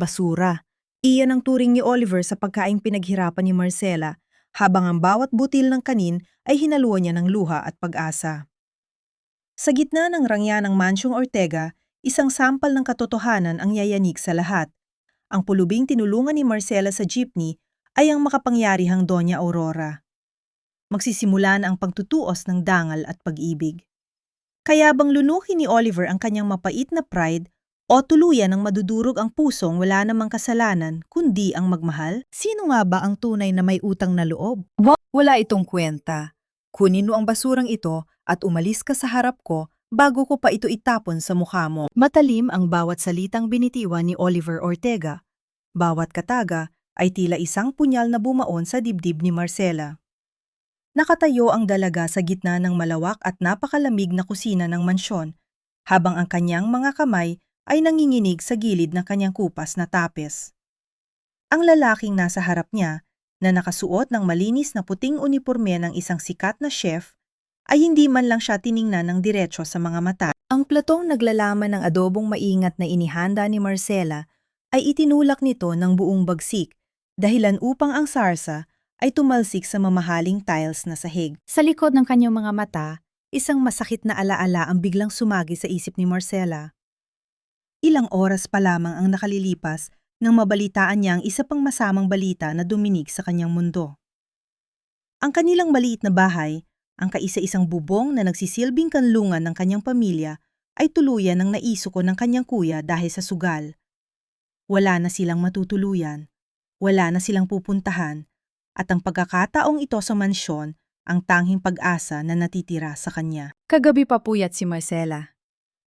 basura. Iyan ang turing ni Oliver sa pagkaing pinaghirapan ni Marcela, habang ang bawat butil ng kanin ay hinaluan niya ng luha at pag-asa. Sa gitna ng rangya ng Mansyong Ortega, isang sampal ng katotohanan ang yayanig sa lahat. Ang pulubing tinulungan ni Marcela sa jeepney ay ang makapangyarihang Doña Aurora. Magsisimula na ang pagtutuos ng dangal at pag-ibig. Kaya bang lunukin ni Oliver ang kanyang mapait na pride o tuluyan ng madudurog ang pusong wala namang kasalanan kundi ang magmahal? Sino nga ba ang tunay na may utang na loob? Wala itong kwenta. Kunin mo ang basurang ito at umalis ka sa harap ko bago ko pa ito itapon sa mukha mo. Matalim ang bawat salitang binitiwan ni Oliver Ortega. Bawat kataga ay tila isang punyal na bumaon sa dibdib ni Marcela. Nakatayo ang dalaga sa gitna ng malawak at napakalamig na kusina ng mansyon, habang ang kanyang mga kamay ay nanginginig sa gilid ng kanyang kupas na tapes. Ang lalaking nasa harap niya, na nakasuot ng malinis na puting uniporme ng isang sikat na chef, ay hindi man lang siya tiningnan ng diretso sa mga mata. Ang platong naglalaman ng adobong maingat na inihanda ni Marcela ay itinulak nito ng buong bagsik, dahilan upang ang sarsa ay tumalsik sa mamahaling tiles na sahig. Sa likod ng kanyang mga mata, isang masakit na alaala ang biglang sumagi sa isip ni Marcela. Ilang oras pa lamang ang nakalilipas nang mabalitaan niya ang isa pang masamang balita na duminig sa kanyang mundo. Ang kanilang maliit na bahay, ang kaisa-isang bubong na nagsisilbing kanlungan ng kanyang pamilya, ay tuluyan ng naisuko ng kanyang kuya dahil sa sugal. Wala na silang matutuluyan, wala na silang pupuntahan, at ang pagkakataong ito sa mansyon ang tanging pag-asa na natitira sa kanya. Kagabi pa puyat si Marcela.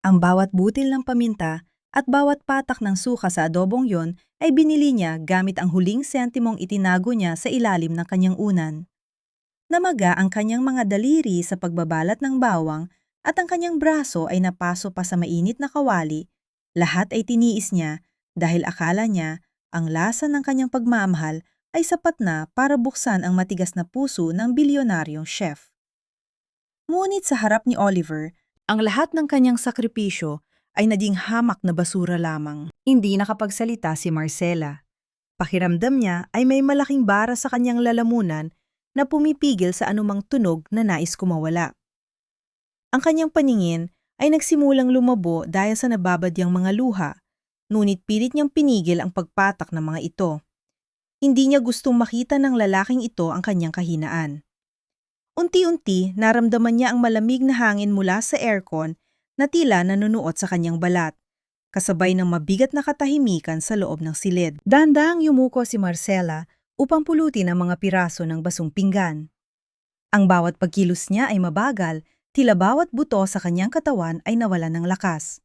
Ang bawat butil ng paminta at bawat patak ng suka sa adobong yon ay binili niya gamit ang huling sentimong itinago niya sa ilalim ng kanyang unan. Namaga ang kanyang mga daliri sa pagbabalat ng bawang at ang kanyang braso ay napaso pa sa mainit na kawali. Lahat ay tiniis niya dahil akala niya ang lasa ng kanyang pagmamahal ay sapat na para buksan ang matigas na puso ng bilyonaryong chef. Ngunit sa harap ni Oliver, ang lahat ng kanyang sakripisyo ay naging hamak na basura lamang. Hindi nakapagsalita si Marcela. Pakiramdam niya ay may malaking bara sa kanyang lalamunan na pumipigil sa anumang tunog na nais kumawala. Ang kanyang paningin ay nagsimulang lumabo dahil sa nababadyang mga luha, ngunit pilit niyang pinigil ang pagpatak ng mga ito. Hindi niya gustong makita ng lalaking ito ang kanyang kahinaan. Unti-unti, naramdaman niya ang malamig na hangin mula sa aircon na tila nanunuot sa kanyang balat, kasabay ng mabigat na katahimikan sa loob ng silid. Dahan-dahang yumuko si Marcela upang pulutin ang mga piraso ng basong pinggan. Ang bawat pagkilos niya ay mabagal, tila bawat buto sa kanyang katawan ay nawalan ng lakas.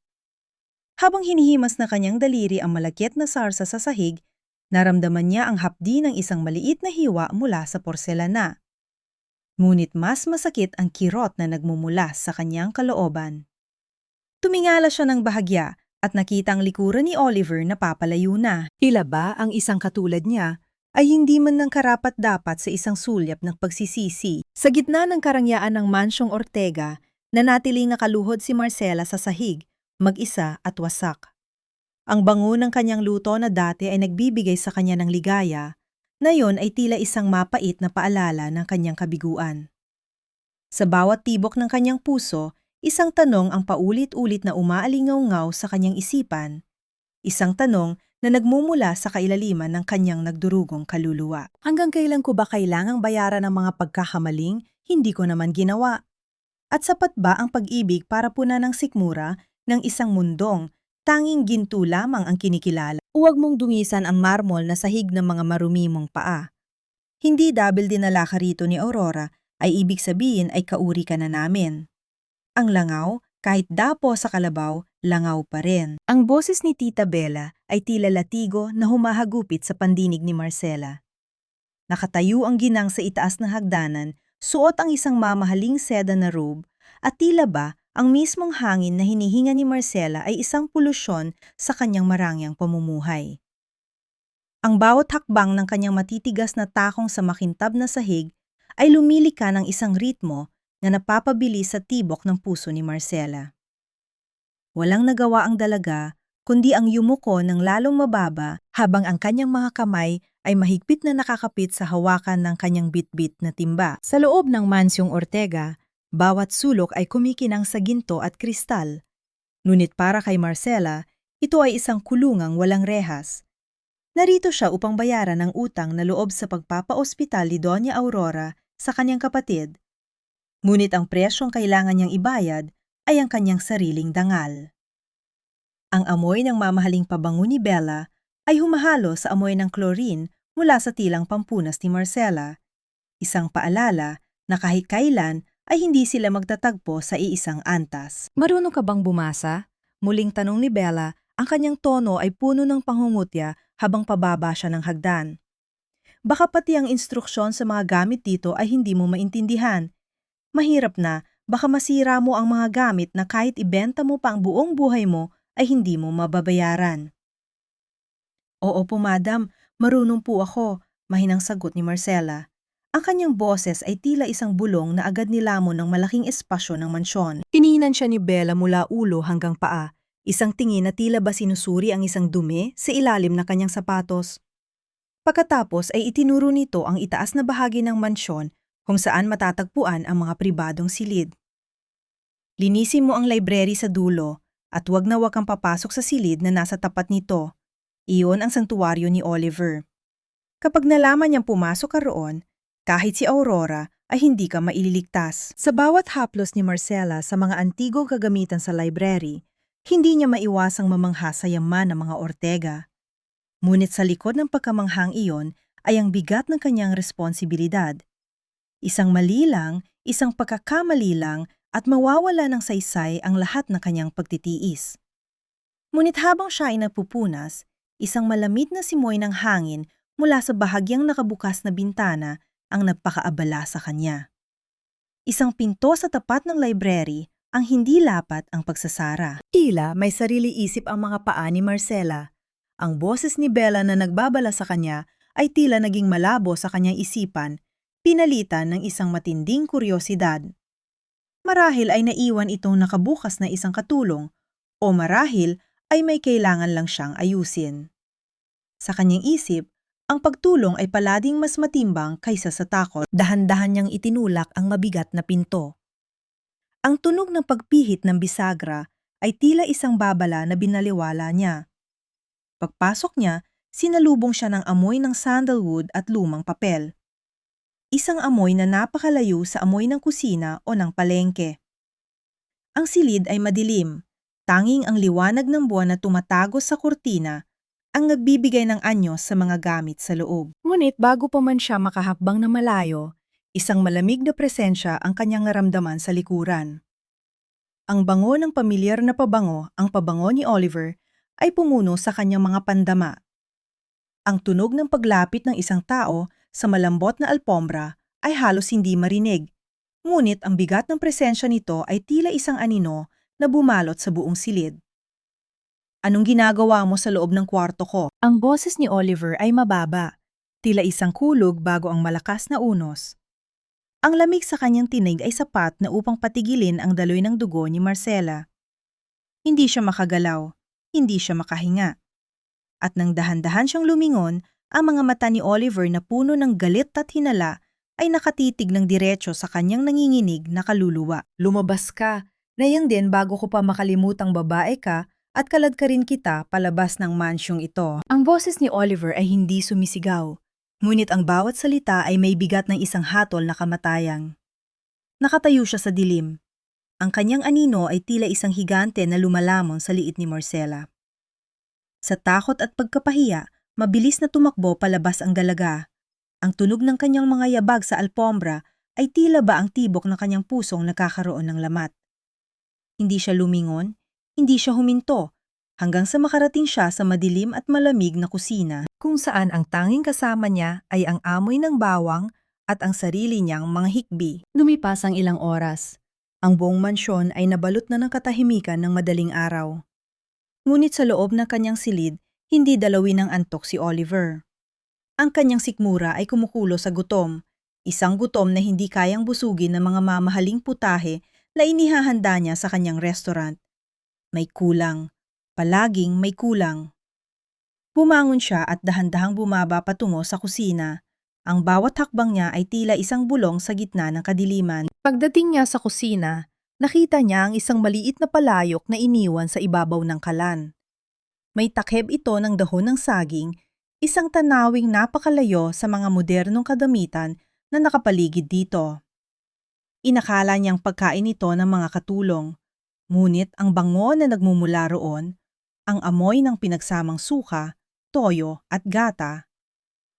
Habang hinihimas na kanyang daliri ang malakit na sarsa sa sahig, naramdaman niya ang hapdi ng isang maliit na hiwa mula sa porselana. Ngunit mas masakit ang kirot na nagmumula sa kanyang kalooban. Tumingala siya ng bahagya at nakita ang likuran ni Oliver na papalayo na. Tila ba ang isang katulad niya ay hindi man ng karapat-dapat sa isang sulyap ng pagsisisi. Sa gitna ng karangyaan ng Mansyong Ortega, nanatiling nakaluhod si Marcela sa sahig, mag-isa at wasak. Ang bango ng kanyang luto na dati ay nagbibigay sa kanya ng ligaya, ngayon ay tila isang mapait na paalala ng kanyang kabiguan. Sa bawat tibok ng kanyang puso, isang tanong ang paulit-ulit na umaalingaw-ngaw sa kanyang isipan. Isang tanong na nagmumula sa kailaliman ng kanyang nagdurugong kaluluwa. Hanggang kailan ko ba kailangang bayaran ng mga pagkakamaling hindi ko naman ginawa? At sapat ba ang pag-ibig para punan ng sikmura ng isang mundong tanging ginto lamang ang kinikilala? Huwag mong dungisan ang marmol na sahig ng mga marumi mong paa. Hindi dahil dinala ka rito ni Aurora ay ibig sabihin ay kauri ka na namin. Ang langaw, kahit dapo sa kalabaw, langaw pa rin. Ang boses ni Tita Bella ay tila latigo na humahagupit sa pandinig ni Marcela. Nakatayo ang ginang sa itaas ng hagdanan, suot ang isang mamahaling seda na robe, at tila ba ang mismong hangin na hinihinga ni Marcela ay isang polusyon sa kanyang marangyang pamumuhay. Ang bawat hakbang ng kanyang matitigas na takong sa makintab na sahig ay lumilika ng isang ritmo na napapabilis sa tibok ng puso ni Marcela. Walang nagawa ang dalaga kundi ang yumuko ng lalong mababa habang ang kanyang mga kamay ay mahigpit na nakakapit sa hawakan ng kanyang bitbit na timba. Sa loob ng mansyong Ortega, bawat sulok ay kumikinang sa ginto at kristal. Ngunit para kay Marcela, ito ay isang kulungang walang rehas. Narito siya upang bayaran ang utang na loob sa pagpapaospital ni Doña Aurora sa kanyang kapatid. Ngunit ang presyong kailangan niyang ibayad ay ang kanyang sariling dangal. Ang amoy ng mamahaling pabango ni Bella ay humahalo sa amoy ng chlorine mula sa tilang pampunas ni Marcela, isang paalala na kahit kailan ay hindi sila magtatagpo sa iisang antas. Marunong ka bang bumasa? Muling tanong ni Bella, ang kanyang tono ay puno ng pangungutya habang pababa siya ng hagdan. Baka pati ang instruksyon sa mga gamit dito ay hindi mo maintindihan. Mahirap na, baka masira mo ang mga gamit na kahit ibenta mo pa ang buong buhay mo ay hindi mo mababayaran. Oo po madam, marunong po ako, mahinang sagot ni Marcela. Ang kanyang boses ay tila isang bulong na agad nilamon ng malaking espasyo ng mansyon. Tininan siya ni Bella mula ulo hanggang paa, isang tingin na tila ba sinusuri ang isang dumi sa ilalim na kanyang sapatos. Pagkatapos ay itinuro nito ang itaas na bahagi ng mansyon kung saan matatagpuan ang mga pribadong silid. Linisin mo ang library sa dulo at wag kang papasok sa silid na nasa tapat nito. Iyon ang santuwaryo ni Oliver. Kapag nalaman niyang pumasok ka roon, kahit si Aurora ay hindi ka maililigtas. Sa bawat haplos ni Marcela sa mga antigong kagamitan sa library, hindi niya maiwasang mamangha sa yaman ng mga Ortega. Ngunit sa likod ng pagkamanghang iyon ay ang bigat ng kanyang responsibilidad. Isang mali lang, isang pagkakamali lang at mawawala ng saysay ang lahat ng kanyang pagtitiis. Ngunit habang siya ay napupunas, isang malamig na simoy ng hangin mula sa bahagyang nakabukas na bintana ang nagpakaabala sa kanya. Isang pinto sa tapat ng library ang hindi lapat ang pagsasara. Tila may sarili isip ang mga paa ni Marcela. Ang boses ni Bella na nagbabala sa kanya ay tila naging malabo sa kanyang isipan, pinalitan ng isang matinding kuryosidad. Marahil ay naiwan itong nakabukas na isang katulong o marahil ay may kailangan lang siyang ayusin. Sa kanyang isip, ang pagtulong ay palading mas matimbang kaysa sa takot. Dahan-dahan niyang itinulak ang mabigat na pinto. Ang tunog ng pagpihit ng bisagra ay tila isang babala na binaliwala niya. Pagpasok niya, sinalubong siya ng amoy ng sandalwood at lumang papel. Isang amoy na napakalayo sa amoy ng kusina o ng palengke. Ang silid ay madilim, tanging ang liwanag ng buwan na tumatagos sa kurtina ang nagbibigay ng anyos sa mga gamit sa loob. Ngunit bago pa man siya makahakbang na malayo, isang malamig na presensya ang kanyang naramdaman sa likuran. Ang bango ng pamilyar na pabango, ang pabango ni Oliver, ay pumuno sa kanyang mga pandama. Ang tunog ng paglapit ng isang tao sa malambot na alpombra ay halos hindi marinig, ngunit ang bigat ng presensya nito ay tila isang anino na bumalot sa buong silid. Anong ginagawa mo sa loob ng kwarto ko? Ang boses ni Oliver ay mababa, tila isang kulog bago ang malakas na unos. Ang lamig sa kanyang tinig ay sapat na upang patigilin ang daloy ng dugo ni Marcela. Hindi siya makagalaw, hindi siya makahinga. At nang dahan-dahan siyang lumingon, ang mga mata ni Oliver na puno ng galit at hinala ay nakatitig ng diretso sa kanyang nanginginig na kaluluwa. Lumabas ka, nayang din bago ko pa makalimutang babae ka at kalad ka rin kita palabas ng mansyong ito. Ang boses ni Oliver ay hindi sumisigaw, ngunit ang bawat salita ay may bigat ng isang hatol na kamatayang. Nakatayo siya sa dilim. Ang kanyang anino ay tila isang higante na lumalamon sa liit ni Marcela. Sa takot at pagkapahiya, mabilis na tumakbo palabas ang dalaga. Ang tunog ng kanyang mga yabag sa alpombra ay tila ba ang tibok ng kanyang pusong nagkakaroon ng lamat. Hindi siya lumingon, hindi siya huminto, hanggang sa makarating siya sa madilim at malamig na kusina, kung saan ang tanging kasama niya ay ang amoy ng bawang at ang sarili niyang mga hikbi. Lumipas ang ilang oras. Ang buong mansyon ay nabalot na ng katahimikan ng madaling araw. Ngunit sa loob ng kanyang silid, hindi dalawin ng antok si Oliver. Ang kanyang sikmura ay kumukulo sa gutom, isang gutom na hindi kayang busugin ng mga mamahaling putahe na inihahanda niya sa kanyang restaurant. May kulang, Palaging may kulang. Bumangon siya at dahan-dahang bumaba patungo sa kusina. Ang bawat hakbang niya ay tila isang bulong sa gitna ng kadiliman. Pagdating niya sa kusina, nakita niya ang isang maliit na palayok na iniwan sa ibabaw ng kalan. May takeb ito ng dahon ng saging, isang tanawing napakalayo sa mga modernong kadamitan na nakapaligid dito. Inakala niyang pagkain ito ng mga katulong, ngunit ang bango na nagmumula roon, ang amoy ng pinagsamang suka, toyo at gata,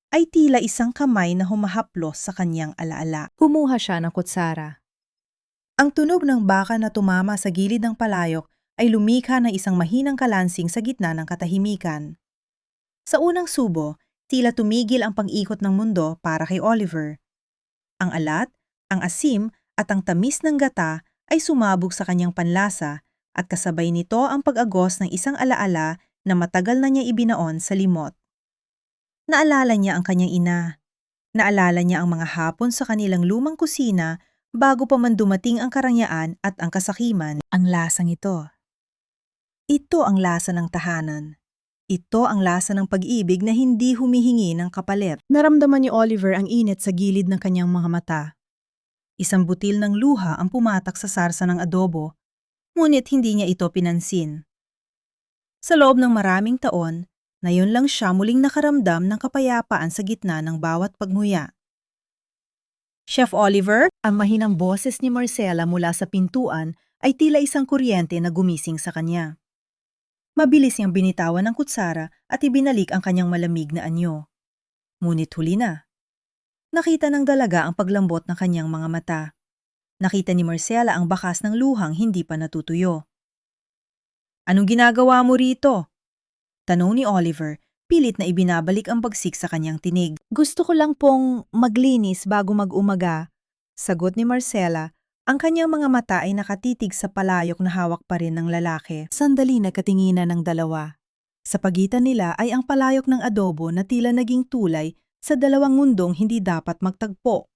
ay tila isang kamay na humahaplos sa kanyang alaala. Kumuha siya ng kutsara. Ang tunog ng baka na tumama sa gilid ng palayok ay lumikha ng isang mahinang kalansing sa gitna ng katahimikan. Sa unang subo, tila tumigil ang pag-ikot ng mundo para kay Oliver. Ang alat, ang asim at ang tamis ng gata ay sumabog sa kanyang panlasa at kasabay nito ang pag-agos ng isang alaala na matagal na niya ibinaon sa limot. Naalala niya ang kanyang ina. Naalala niya ang mga hapon sa kanilang lumang kusina bago pa man dumating ang karangyaan at ang kasakiman. Ang lasang ito. Ito ang lasa ng tahanan. Ito ang lasa ng pag-ibig na hindi humihingi ng kapalit. Naramdaman ni Oliver ang init sa gilid ng kanyang mga mata. Isang butil ng luha ang pumatak sa sarsa ng adobo, ngunit hindi niya ito pinansin. Sa loob ng maraming taon, ngayon lang siya muling nakaramdam ng kapayapaan sa gitna ng bawat pagnguya. Chef Oliver, ang mahinang boses ni Marcela mula sa pintuan ay tila isang kuryente na gumising sa kanya. Mabilis niyang binitawan ng kutsara at ibinalik ang kanyang malamig na anyo. Ngunit huli na. Nakita ng dalaga ang paglambot ng kanyang mga mata. Nakita ni Marcela ang bakas ng luhang hindi pa natutuyo. Anong ginagawa mo rito? Tanong ni Oliver, pilit na ibinabalik ang bagsik sa kanyang tinig. Gusto ko lang pong maglinis bago mag-umaga, sagot ni Marcela. Ang kanyang mga mata ay nakatitig sa palayok na hawak pa rin ng lalaki. Sandali nagkatinginan ng dalawa. Sa pagitan nila ay ang palayok ng adobo na tila naging tulay sa dalawang mundong hindi dapat magtagpo.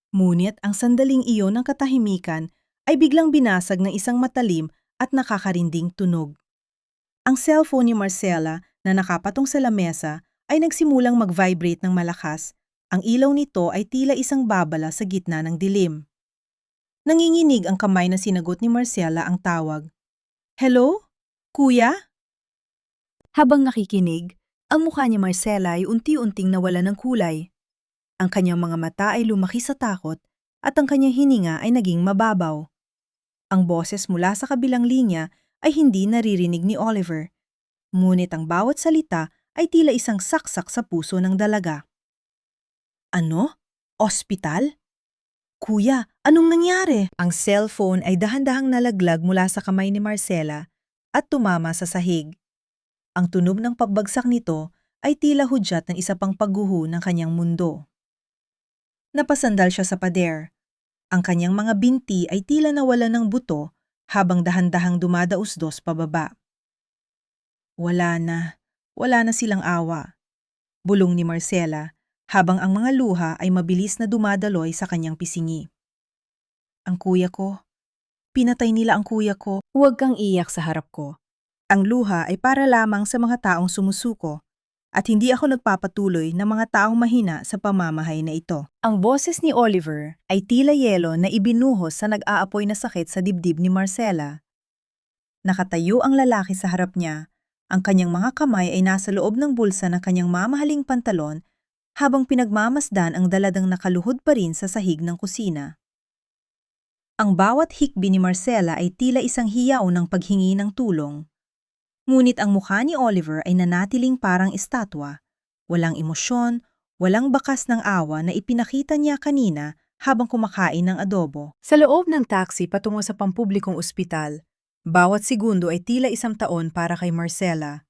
Ngunit ang sandaling iyon ng katahimikan ay biglang binasag ng isang matalim at nakakarinding tunog. Ang cellphone ni Marcela na nakapatong sa lamesa ay nagsimulang mag-vibrate ng malakas. Ang ilaw nito ay tila isang babala sa gitna ng dilim. Nanginginig ang kamay na sinagot ni Marcela ang tawag. Hello? Kuya? Habang nakikinig, ang mukha ni Marcela ay unti-unting nawala ng kulay. Ang kanyang mga mata ay lumaki sa takot at ang kanyang hininga ay naging mababaw. Ang boses mula sa kabilang linya ay hindi naririnig ni Oliver. Ngunit ang bawat salita ay tila isang saksak sa puso ng dalaga. Ano? Ospital? Kuya, anong nangyari? Ang cellphone ay dahan-dahang nalaglag mula sa kamay ni Marcela at tumama sa sahig. Ang tunog ng pagbagsak nito ay tila hudyat ng isa pang pagguho ng kanyang mundo. Napasandal siya sa pader. Ang kanyang mga binti ay tila nawala ng buto habang dahan-dahang dumadausdos pababa. Wala na silang awa. Bulong ni Marcela habang ang mga luha ay mabilis na dumadaloy sa kanyang pisingi. Ang kuya ko. Pinatay nila ang kuya ko. Huwag kang iyak sa harap ko. Ang luha ay para lamang sa mga taong sumusuko at hindi ako nagpapatuloy ng mga taong mahina sa pamamahay na ito. Ang boses ni Oliver ay tila yelo na ibinuhos sa nag-aapoy na sakit sa dibdib ni Marcela. Nakatayo ang lalaki sa harap niya. Ang kanyang mga kamay ay nasa loob ng bulsa ng kanyang mamahaling pantalon habang pinagmamasdan ang daladang nakaluhod pa rin sa sahig ng kusina. Ang bawat hikbi ni Marcela ay tila isang hiyaw ng paghingi ng tulong. Ngunit ang mukha ni Oliver ay nanatiling parang estatwa, walang emosyon, walang bakas ng awa na ipinakita niya kanina habang kumakain ng adobo. Sa loob ng taxi patungo sa pampublikong ospital, bawat segundo ay tila isang taon para kay Marcela.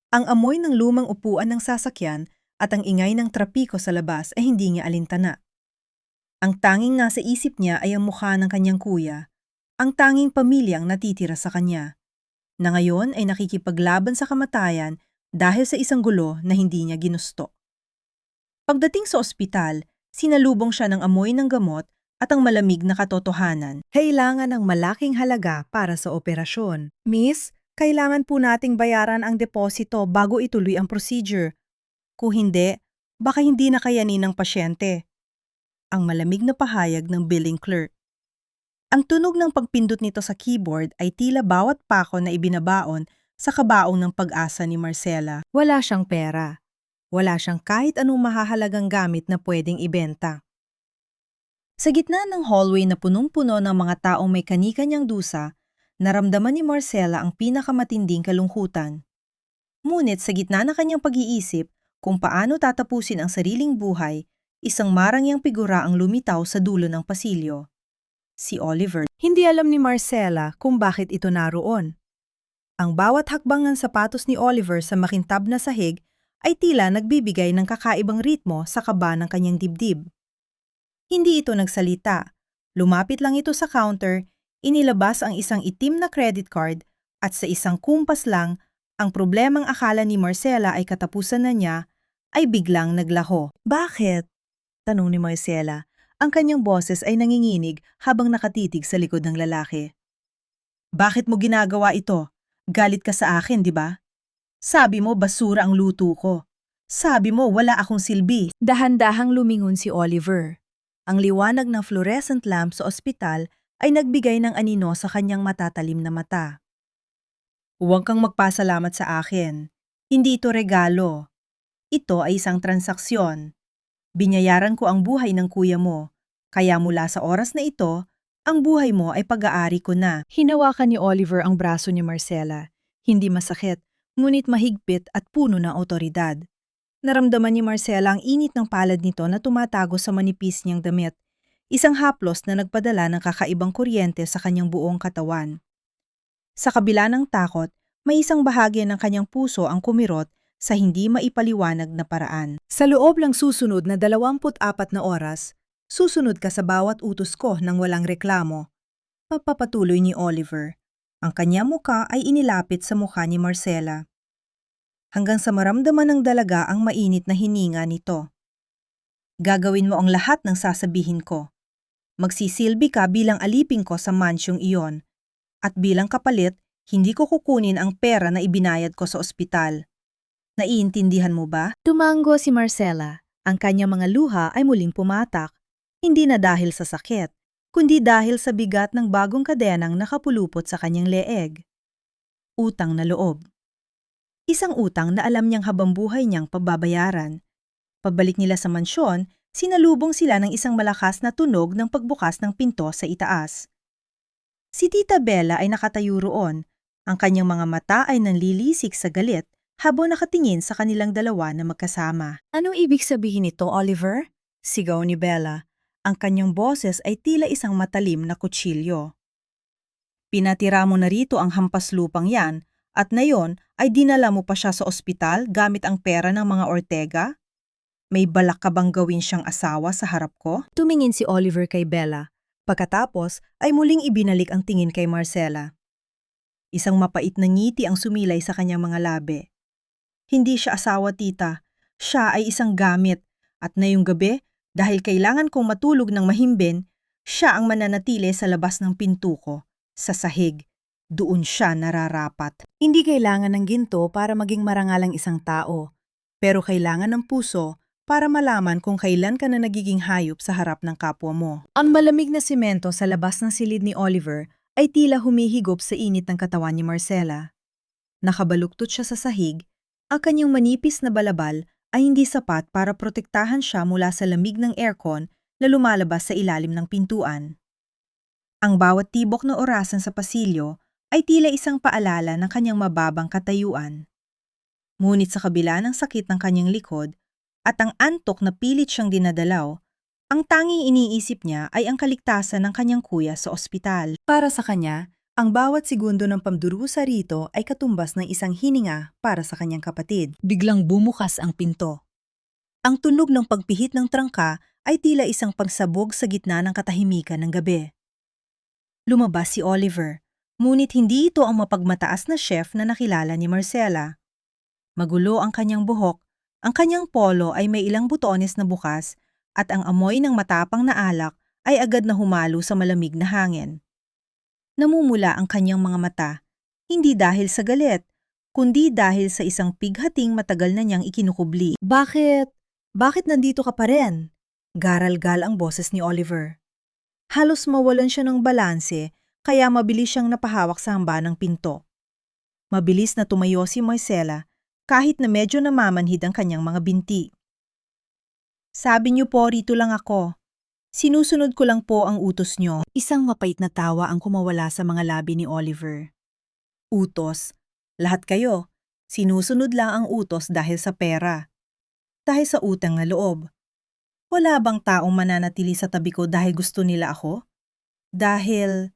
Ang amoy ng lumang upuan ng sasakyan at ang ingay ng trapiko sa labas ay hindi niya alintana. Ang tanging nasa isip niya ay ang mukha ng kanyang kuya, ang tanging pamilyang natitira sa kanya, na ngayon ay nakikipaglaban sa kamatayan dahil sa isang gulo na hindi niya ginusto. Pagdating sa ospital, sinalubong siya ng amoy ng gamot at ang malamig na katotohanan. Kailangan ng malaking halaga para sa operasyon. Miss, Kailangan po nating bayaran ang deposito bago ituloy ang procedure. Kung hindi, baka hindi na kayanin ng pasyente. Ang malamig na pahayag ng billing clerk. Ang tunog ng pagpindot nito sa keyboard ay tila bawat pako na ibinabaon sa kabaong ng pag-asa ni Marcela. Wala siyang pera. Wala siyang kahit anong mahahalagang gamit na pwedeng ibenta. Sa gitna ng hallway na punong-puno ng mga taong may kani-kanyang dusa, naramdaman ni Marcela ang pinakamatinding kalungkutan. Ngunit sa gitna ng kanyang pag-iisip kung paano tatapusin ang sariling buhay, isang marangyang figura ang lumitaw sa dulo ng pasilyo. Si Oliver. Hindi alam ni Marcela kung bakit ito naroon. Ang bawat hakbang ng sapatos ni Oliver sa makintab na sahig ay tila nagbibigay ng kakaibang ritmo sa kaba ng kanyang dibdib. Hindi ito nagsalita. Lumapit lang ito sa counter, inilabas ang isang itim na credit card at sa isang kumpas lang, ang problemang akala ni Marcela ay katapusan na niya ay biglang naglaho. Bakit? Tanong ni Marcela. Ang kanyang boses ay nanginginig habang nakatitig sa likod ng lalaki. Bakit mo ginagawa ito? Galit ka sa akin, di ba? Sabi mo basura ang luto ko. Sabi mo wala akong silbi. Dahan-dahang lumingon si Oliver. Ang liwanag ng fluorescent lamp sa ospital ay nagbigay ng anino sa kanyang matatalim na mata. Huwag kang magpasalamat sa akin. Hindi ito regalo. Ito ay isang transaksyon. Binayaran ko ang buhay ng kuya mo, kaya mula sa oras na ito, ang buhay mo ay pag-aari ko na. Hinawakan ni Oliver ang braso ni Marcela. Hindi masakit, ngunit mahigpit at puno ng otoridad. Naramdaman ni Marcela ang init ng palad nito na tumatago sa manipis niyang damit, isang haplos na nagpadala ng kakaibang kuryente sa kanyang buong katawan. Sa kabila ng takot, may isang bahagi ng kanyang puso ang kumirot sa hindi maipaliwanag na paraan. Sa loob ng susunod na 24 na oras, susunod ka sa bawat utos ko nang walang reklamo. Papapatuloy ni Oliver. Ang kanyang muka ay inilapit sa mukha ni Marcela. Hanggang sa maramdaman ng dalaga ang mainit na hininga nito. Gagawin mo ang lahat ng sasabihin ko. Magsisilbi ka bilang alipin ko sa mansyong iyon. At bilang kapalit, hindi ko kukunin ang pera na ibinayad ko sa ospital. Naiintindihan mo ba? Tumango si Marcela. Ang kanyang mga luha ay muling pumatak. Hindi na dahil sa sakit, kundi dahil sa bigat ng bagong kadenang nakapulupot sa kanyang leeg. Utang na loob. Isang utang na alam niyang habang buhay niyang pababayaran. Pabalik nila sa mansyon, sinalubong sila ng isang malakas na tunog ng pagbukas ng pinto sa itaas. Si Tita Bella ay nakatayo roon. Ang kanyang mga mata ay nanlilisik sa galit habang nakatingin sa kanilang dalawa na magkasama. Anong ibig sabihin nito, Oliver? Sigaw ni Bella. Ang kanyang boses ay tila isang matalim na kutsilyo. Pinatira mo na rito ang hampas lupang yan at nayon ay dinala mo pa siya sa ospital gamit ang pera ng mga Ortega? May balak ka bang gawin siyang asawa sa harap ko? Tumingin si Oliver kay Bella. Pagkatapos ay muling ibinalik ang tingin kay Marcela. Isang mapait na ngiti ang sumilay sa kanyang mga labi. Hindi siya asawa, tita. Siya ay isang gamit. At ngayong gabi, dahil kailangan kong matulog ng mahimbing, siya ang mananatili sa labas ng pinto ko, sa sahig. Doon siya nararapat. Hindi kailangan ng ginto para maging marangal ang isang tao, pero kailangan ng puso para malaman kung kailan ka na nagiging hayop sa harap ng kapwa mo. Ang malamig na simento sa labas ng silid ni Oliver ay tila humihigop sa init ng katawan ni Marcela. Nakabaluktot siya sa sahig, ang kanyang manipis na balabal ay hindi sapat para protektahan siya mula sa lamig ng aircon na lumalabas sa ilalim ng pintuan. Ang bawat tibok na orasan sa pasilyo ay tila isang paalala ng kanyang mababang katayuan. Ngunit sa kabila ng sakit ng kanyang likod at ang antok na pilit siyang dinadalaw, ang tanging iniisip niya ay ang kaligtasan ng kanyang kuya sa ospital. Para sa kanya, ang bawat segundo ng pamdurusa rito ay katumbas ng isang hininga para sa kanyang kapatid. Biglang bumukas ang pinto. Ang tunog ng pagpihit ng trangka ay tila isang pagsabog sa gitna ng katahimikan ng gabi. Lumabas si Oliver. Ngunit hindi ito ang mapagmataas na chef na nakilala ni Marcela. Magulo ang kanyang buhok, ang kanyang polo ay may ilang butones na bukas at ang amoy ng matapang na alak ay agad na humalo sa malamig na hangin. Namumula ang kanyang mga mata, Hindi dahil sa galit, kundi dahil sa isang pighating matagal na niyang ikinukubli. Bakit? Bakit nandito ka pa rin? Garalgal ang boses ni Oliver. Halos mawalan siya ng balanse, kaya mabilis siyang napahawak sa hamba ng pinto. Mabilis na tumayo si Marcela, kahit na medyo namamanhid ang kanyang mga binti. Sabi niyo po, rito lang ako. Sinusunod ko lang po ang utos niyo. Isang mapait na tawa ang kumawala sa mga labi ni Oliver. Utos? Lahat kayo. Sinusunod lang ang utos dahil sa pera. Dahil sa utang na loob. Wala bang taong mananatili sa tabi ko dahil gusto nila ako? Dahil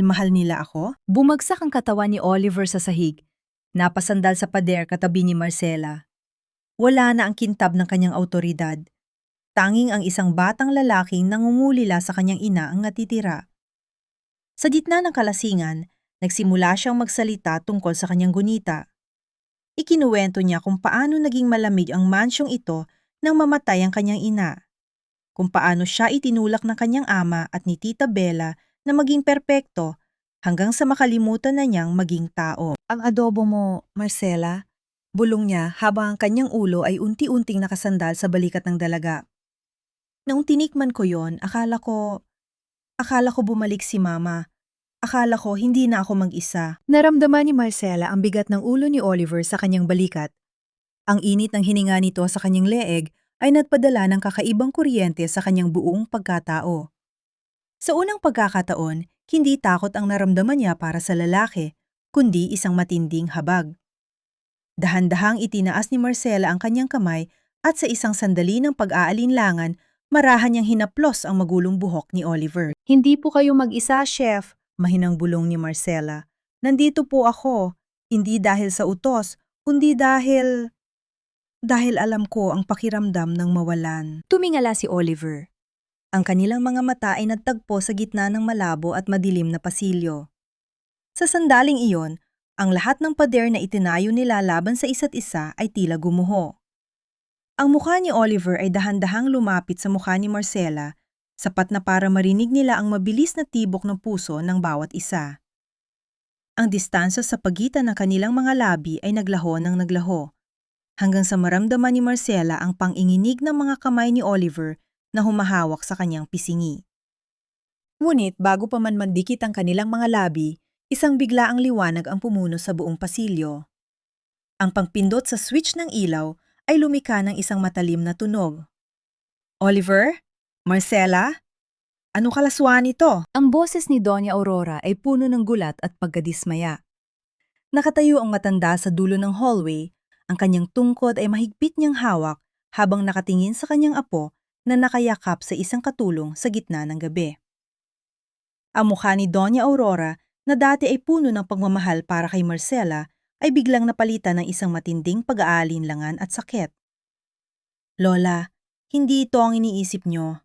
mahal nila ako? Bumagsak ang katawan ni Oliver sa sahig. Napasandal sa pader katabi ni Marcela. Wala na ang kintab ng kanyang awtoridad. Tanging ang isang batang lalaking nangungulila sa kanyang ina ang natitira. Sa gitna ng kalasingan, nagsimula siyang magsalita tungkol sa kanyang gunita. Ikinuwento niya kung paano naging malamig ang mansyong ito nang mamatay ang kanyang ina. Kung paano siya itinulak ng kanyang ama at ni Tita Bella na maging perpekto hanggang sa makalimutan na niyang maging tao. Ang adobo mo, Marcela, bulong niya habang ang kanyang ulo ay unti-unting nakasandal sa balikat ng dalaga. Noong tinikman ko yon, akala ko bumalik si Mama. Akala ko hindi na ako mag-isa. Naramdaman ni Marcela ang bigat ng ulo ni Oliver sa kanyang balikat. Ang init ng hininga nito sa kanyang leeg ay nagpadala ng kakaibang kuryente sa kanyang buong pagkatao. Sa unang pagkakataon, hindi takot ang naramdaman niya para sa lalaki, kundi isang matinding habag. Dahan-dahang itinaas ni Marcela ang kanyang kamay at sa isang sandali ng pag-aalinlangan, marahan niyang hinaplos ang magulong buhok ni Oliver. Hindi po kayo mag-isa, Chef, mahinang bulong ni Marcela. Nandito po ako, hindi dahil sa utos, kundi dahil alam ko ang pakiramdam ng mawalan. Tumingala si Oliver. Ang kanilang mga mata ay nagtagpo sa gitna ng malabo at madilim na pasilyo. Sa sandaling iyon, ang lahat ng pader na itinayo nila laban sa isa't isa ay tila gumuho. Ang mukha ni Oliver ay dahan-dahang lumapit sa mukha ni Marcela, sapat na para marinig nila ang mabilis na tibok ng puso ng bawat isa. Ang distansya sa pagitan ng kanilang mga labi ay naglaho ng naglaho, hanggang sa maramdaman ni Marcela ang panginginig ng mga kamay ni Oliver na humahawak sa kanyang pisingi. Ngunit bago pa man magdikit ang kanilang mga labi, isang biglaang liwanag ang pumuno sa buong pasilyo. Ang pagpindot sa switch ng ilaw ay lumika ng isang matalim na tunog. Oliver? Marcela? Anong kalaswaan ito? Ang boses ni Doña Aurora ay puno ng gulat at pagkadismaya. Nakatayo ang matanda sa dulo ng hallway, ang kanyang tungkod ay mahigpit niyang hawak habang nakatingin sa kanyang apo na nakayakap sa isang katulong sa gitna ng gabi. Ang mukha ni Doña Aurora na dati ay puno ng pagmamahal para kay Marcela ay biglang napalitan ng isang matinding pag-aalinlangan at sakit. Lola, hindi ito ang iniisip niyo.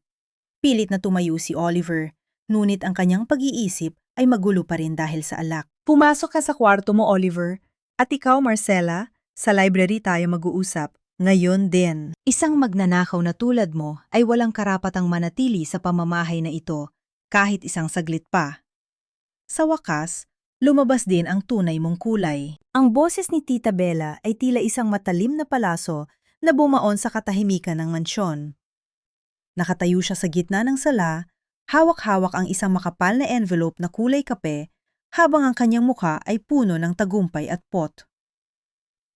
Pilit na tumayo si Oliver, ngunit ang kanyang pag-iisip ay magulo pa rin dahil sa alak. Pumasok ka sa kwarto mo, Oliver. At ikaw, Marcela, sa library tayo mag-uusap. Ngayon din. Isang magnanakaw na tulad mo ay walang karapatang manatili sa pamamahay na ito kahit isang saglit pa. Sa wakas, lumabas din ang tunay mong kulay. Ang boses ni Tita Bella ay tila isang matalim na palaso na bumaon sa katahimikan ng mansyon. Nakatayo siya sa gitna ng sala, hawak-hawak ang isang makapal na envelope na kulay kape, habang ang kanyang mukha ay puno ng tagumpay at pot.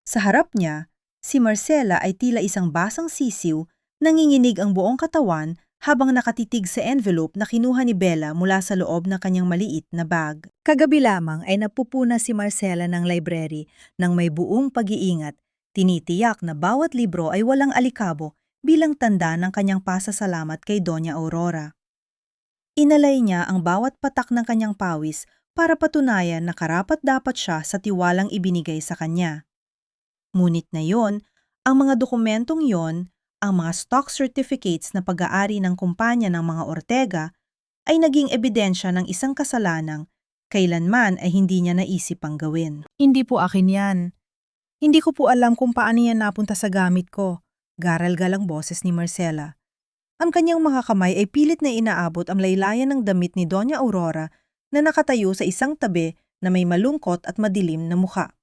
Sa harap niya, si Marcela ay tila isang basang sisiw, nanginginig ang buong katawan habang nakatitig sa envelope na kinuha ni Bella mula sa loob ng kanyang maliit na bag. Kagabi lamang ay napupuna si Marcela ng library ng may buong pag-iingat, tinitiyak na bawat libro ay walang alikabo bilang tanda ng kanyang pasasalamat kay Doña Aurora. Inalay niya ang bawat patak ng kanyang pawis para patunayan na karapat-dapat siya sa tiwalang ibinigay sa kanya. Ngunit ngayon, ang mga dokumentong yon, ang mga stock certificates na pag-aari ng kumpanya ng mga Ortega, ay naging ebidensya ng isang kasalanang kailanman ay hindi niya naisip ang gawin. Hindi po akin yan. Hindi ko po alam kung paano yan napunta sa gamit ko. Garalgal ang boses ni Marcela. Ang kanyang mga kamay ay pilit na inaabot ang laylayan ng damit ni Doña Aurora na nakatayo sa isang tabi na may malungkot at madilim na mukha.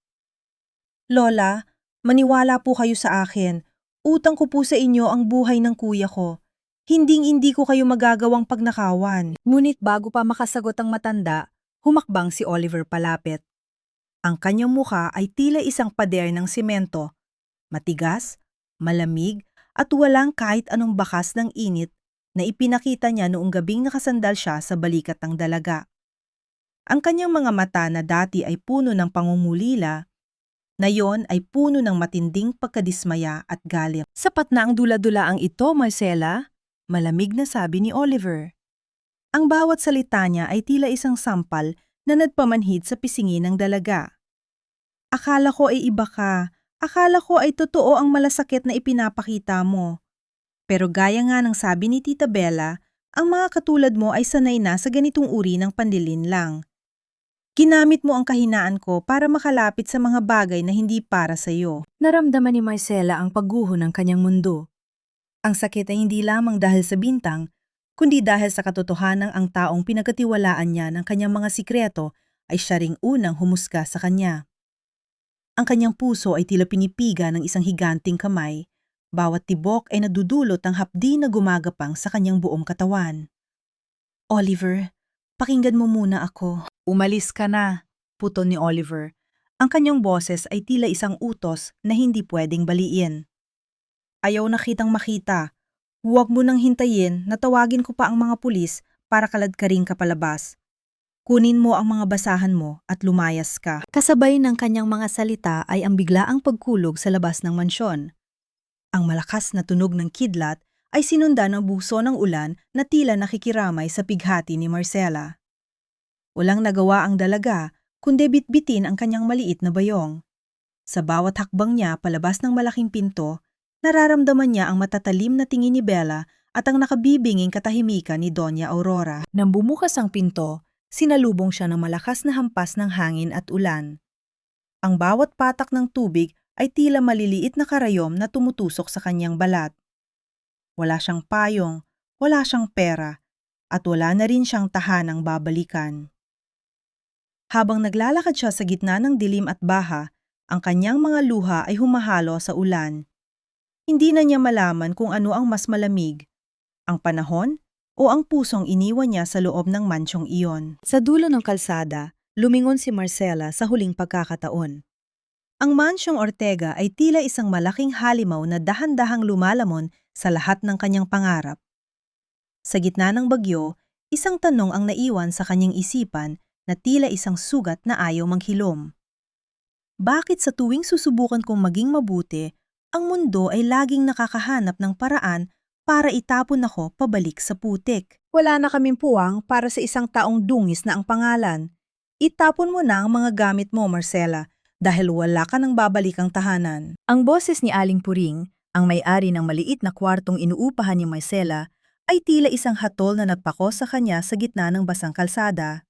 Lola, maniwala po kayo sa akin. Utang ko po sa inyo ang buhay ng kuya ko. Hinding-hindi ko kayo magagawang pagnakawan. Ngunit bago pa makasagot ang matanda, humakbang si Oliver palapit. Ang kanyang mukha ay tila isang pader ng simento. Matigas, malamig, at walang kahit anong bakas ng init na ipinakita niya noong gabing nakasandal siya sa balikat ng dalaga. Ang kanyang mga mata na dati ay puno ng pangungulila, ngayon ay puno ng matinding pagkadismaya at galit. Sapat na ang dula-dulaang ito, Marcela, malamig na sabi ni Oliver. Ang bawat salita niya ay tila isang sampal na nagpamanhid sa pisngi ng dalaga. Akala ko ay iba ka. Akala ko ay totoo ang malasakit na ipinapakita mo. Pero gaya nga ng sabi ni Tita Bella, ang mga katulad mo ay sanay na sa ganitong uri ng panlilinlang. Ginamit mo ang kahinaan ko para makalapit sa mga bagay na hindi para sa iyo. Naramdaman ni Marcela ang pagguho ng kanyang mundo. Ang sakit ay hindi lamang dahil sa bintang, kundi dahil sa katotohanang ang taong pinagkatiwalaan niya ng kanyang mga sikreto ay siya ring unang humusga sa kanya. Ang kanyang puso ay tila pinipiga ng isang higanting kamay, bawat tibok ay nadudulot ng hapdi na gumagapang sa kanyang buong katawan. Oliver, pakinggan mo muna ako. Umalis ka na, puto ni Oliver. Ang kanyang boses ay tila isang utos na hindi pwedeng baliin. Ayaw na kitang makita. Huwag mo nang hintayin na tawagin ko pa ang mga pulis para kaladkarin ka palabas. Kunin mo ang mga basahan mo at lumayas ka. Kasabay ng kanyang mga salita ay ang biglaang pagkulog sa labas ng mansyon. Ang malakas na tunog ng kidlat ay sinundan ng buso ng ulan na tila nakikiramay sa pighati ni Marcela. Walang nagawa ang dalaga kundi bitbitin ang kanyang maliit na bayong. Sa bawat hakbang niya palabas ng malaking pinto, nararamdaman niya ang matatalim na tingin ni Bella at ang nakabibinging katahimikan ni Doña Aurora. Nang bumukas ang pinto, sinalubong siya ng malakas na hampas ng hangin at ulan. Ang bawat patak ng tubig ay tila maliliit na karayom na tumutusok sa kanyang balat. Wala siyang payong, wala siyang pera, at wala na rin siyang tahanang babalikan. Habang naglalakad siya sa gitna ng dilim at baha, ang kanyang mga luha ay humahalo sa ulan. Hindi na niya malaman kung ano ang mas malamig, ang panahon o ang pusong iniwan niya sa loob ng mansyong iyon. Sa dulo ng kalsada, lumingon si Marcela sa huling pagkakataon. Ang mansyong Ortega ay tila isang malaking halimaw na dahan-dahang lumalamon sa lahat ng kanyang pangarap. Sa gitna ng bagyo, isang tanong ang naiwan sa kanyang isipan na tila isang sugat na ayaw manghilom. Bakit sa tuwing susubukan kong maging mabuti, ang mundo ay laging nakakahanap ng paraan para itapon ako pabalik sa putik? Wala na kaming puwang para sa isang taong dungis na ang pangalan. Itapon mo na ang mga gamit mo, Marcela, dahil wala ka nang babalikang tahanan. Ang boses ni Aling Puring, ang may-ari ng maliit na kwartong inuupahan ni Marcela, ay tila isang hatol na nagpako sa kanya sa gitna ng basang kalsada.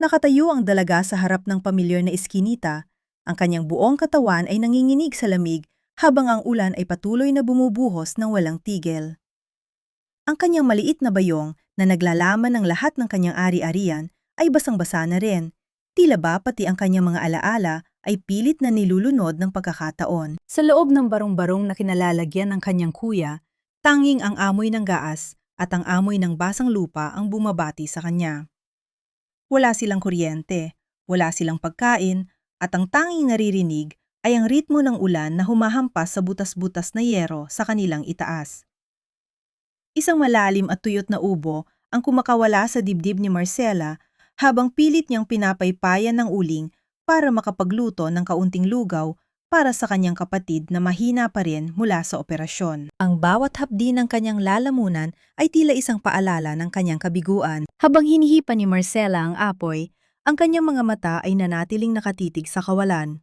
Nakatayo ang dalaga sa harap ng pamilyar na eskinita, ang kanyang buong katawan ay nanginginig sa lamig habang ang ulan ay patuloy na bumubuhos ng walang tigil. Ang kanyang maliit na bayong na naglalaman ng lahat ng kanyang ari-arian ay basang-basa na rin. Tila ba pati ang kanyang mga alaala ay pilit na nilulunod ng pagkakataon. Sa loob ng barong-barong na kinalalagyan ng kanyang kuya, tanging ang amoy ng gaas at ang amoy ng basang lupa ang bumabati sa kanya. Wala silang kuryente, wala silang pagkain, at ang tanging naririnig ay ang ritmo ng ulan na humahampas sa butas-butas na yero sa kanilang itaas. Isang malalim at tuyot na ubo ang kumakawala sa dibdib ni Marcela habang pilit niyang pinapaypayan ng uling para makapagluto ng kaunting lugaw para sa kanyang kapatid na mahina pa rin mula sa operasyon. Ang bawat hapdi ng kanyang lalamunan ay tila isang paalala ng kanyang kabiguan. Habang hinihipan ni Marcela ang apoy, ang kanyang mga mata ay nanatiling nakatitig sa kawalan.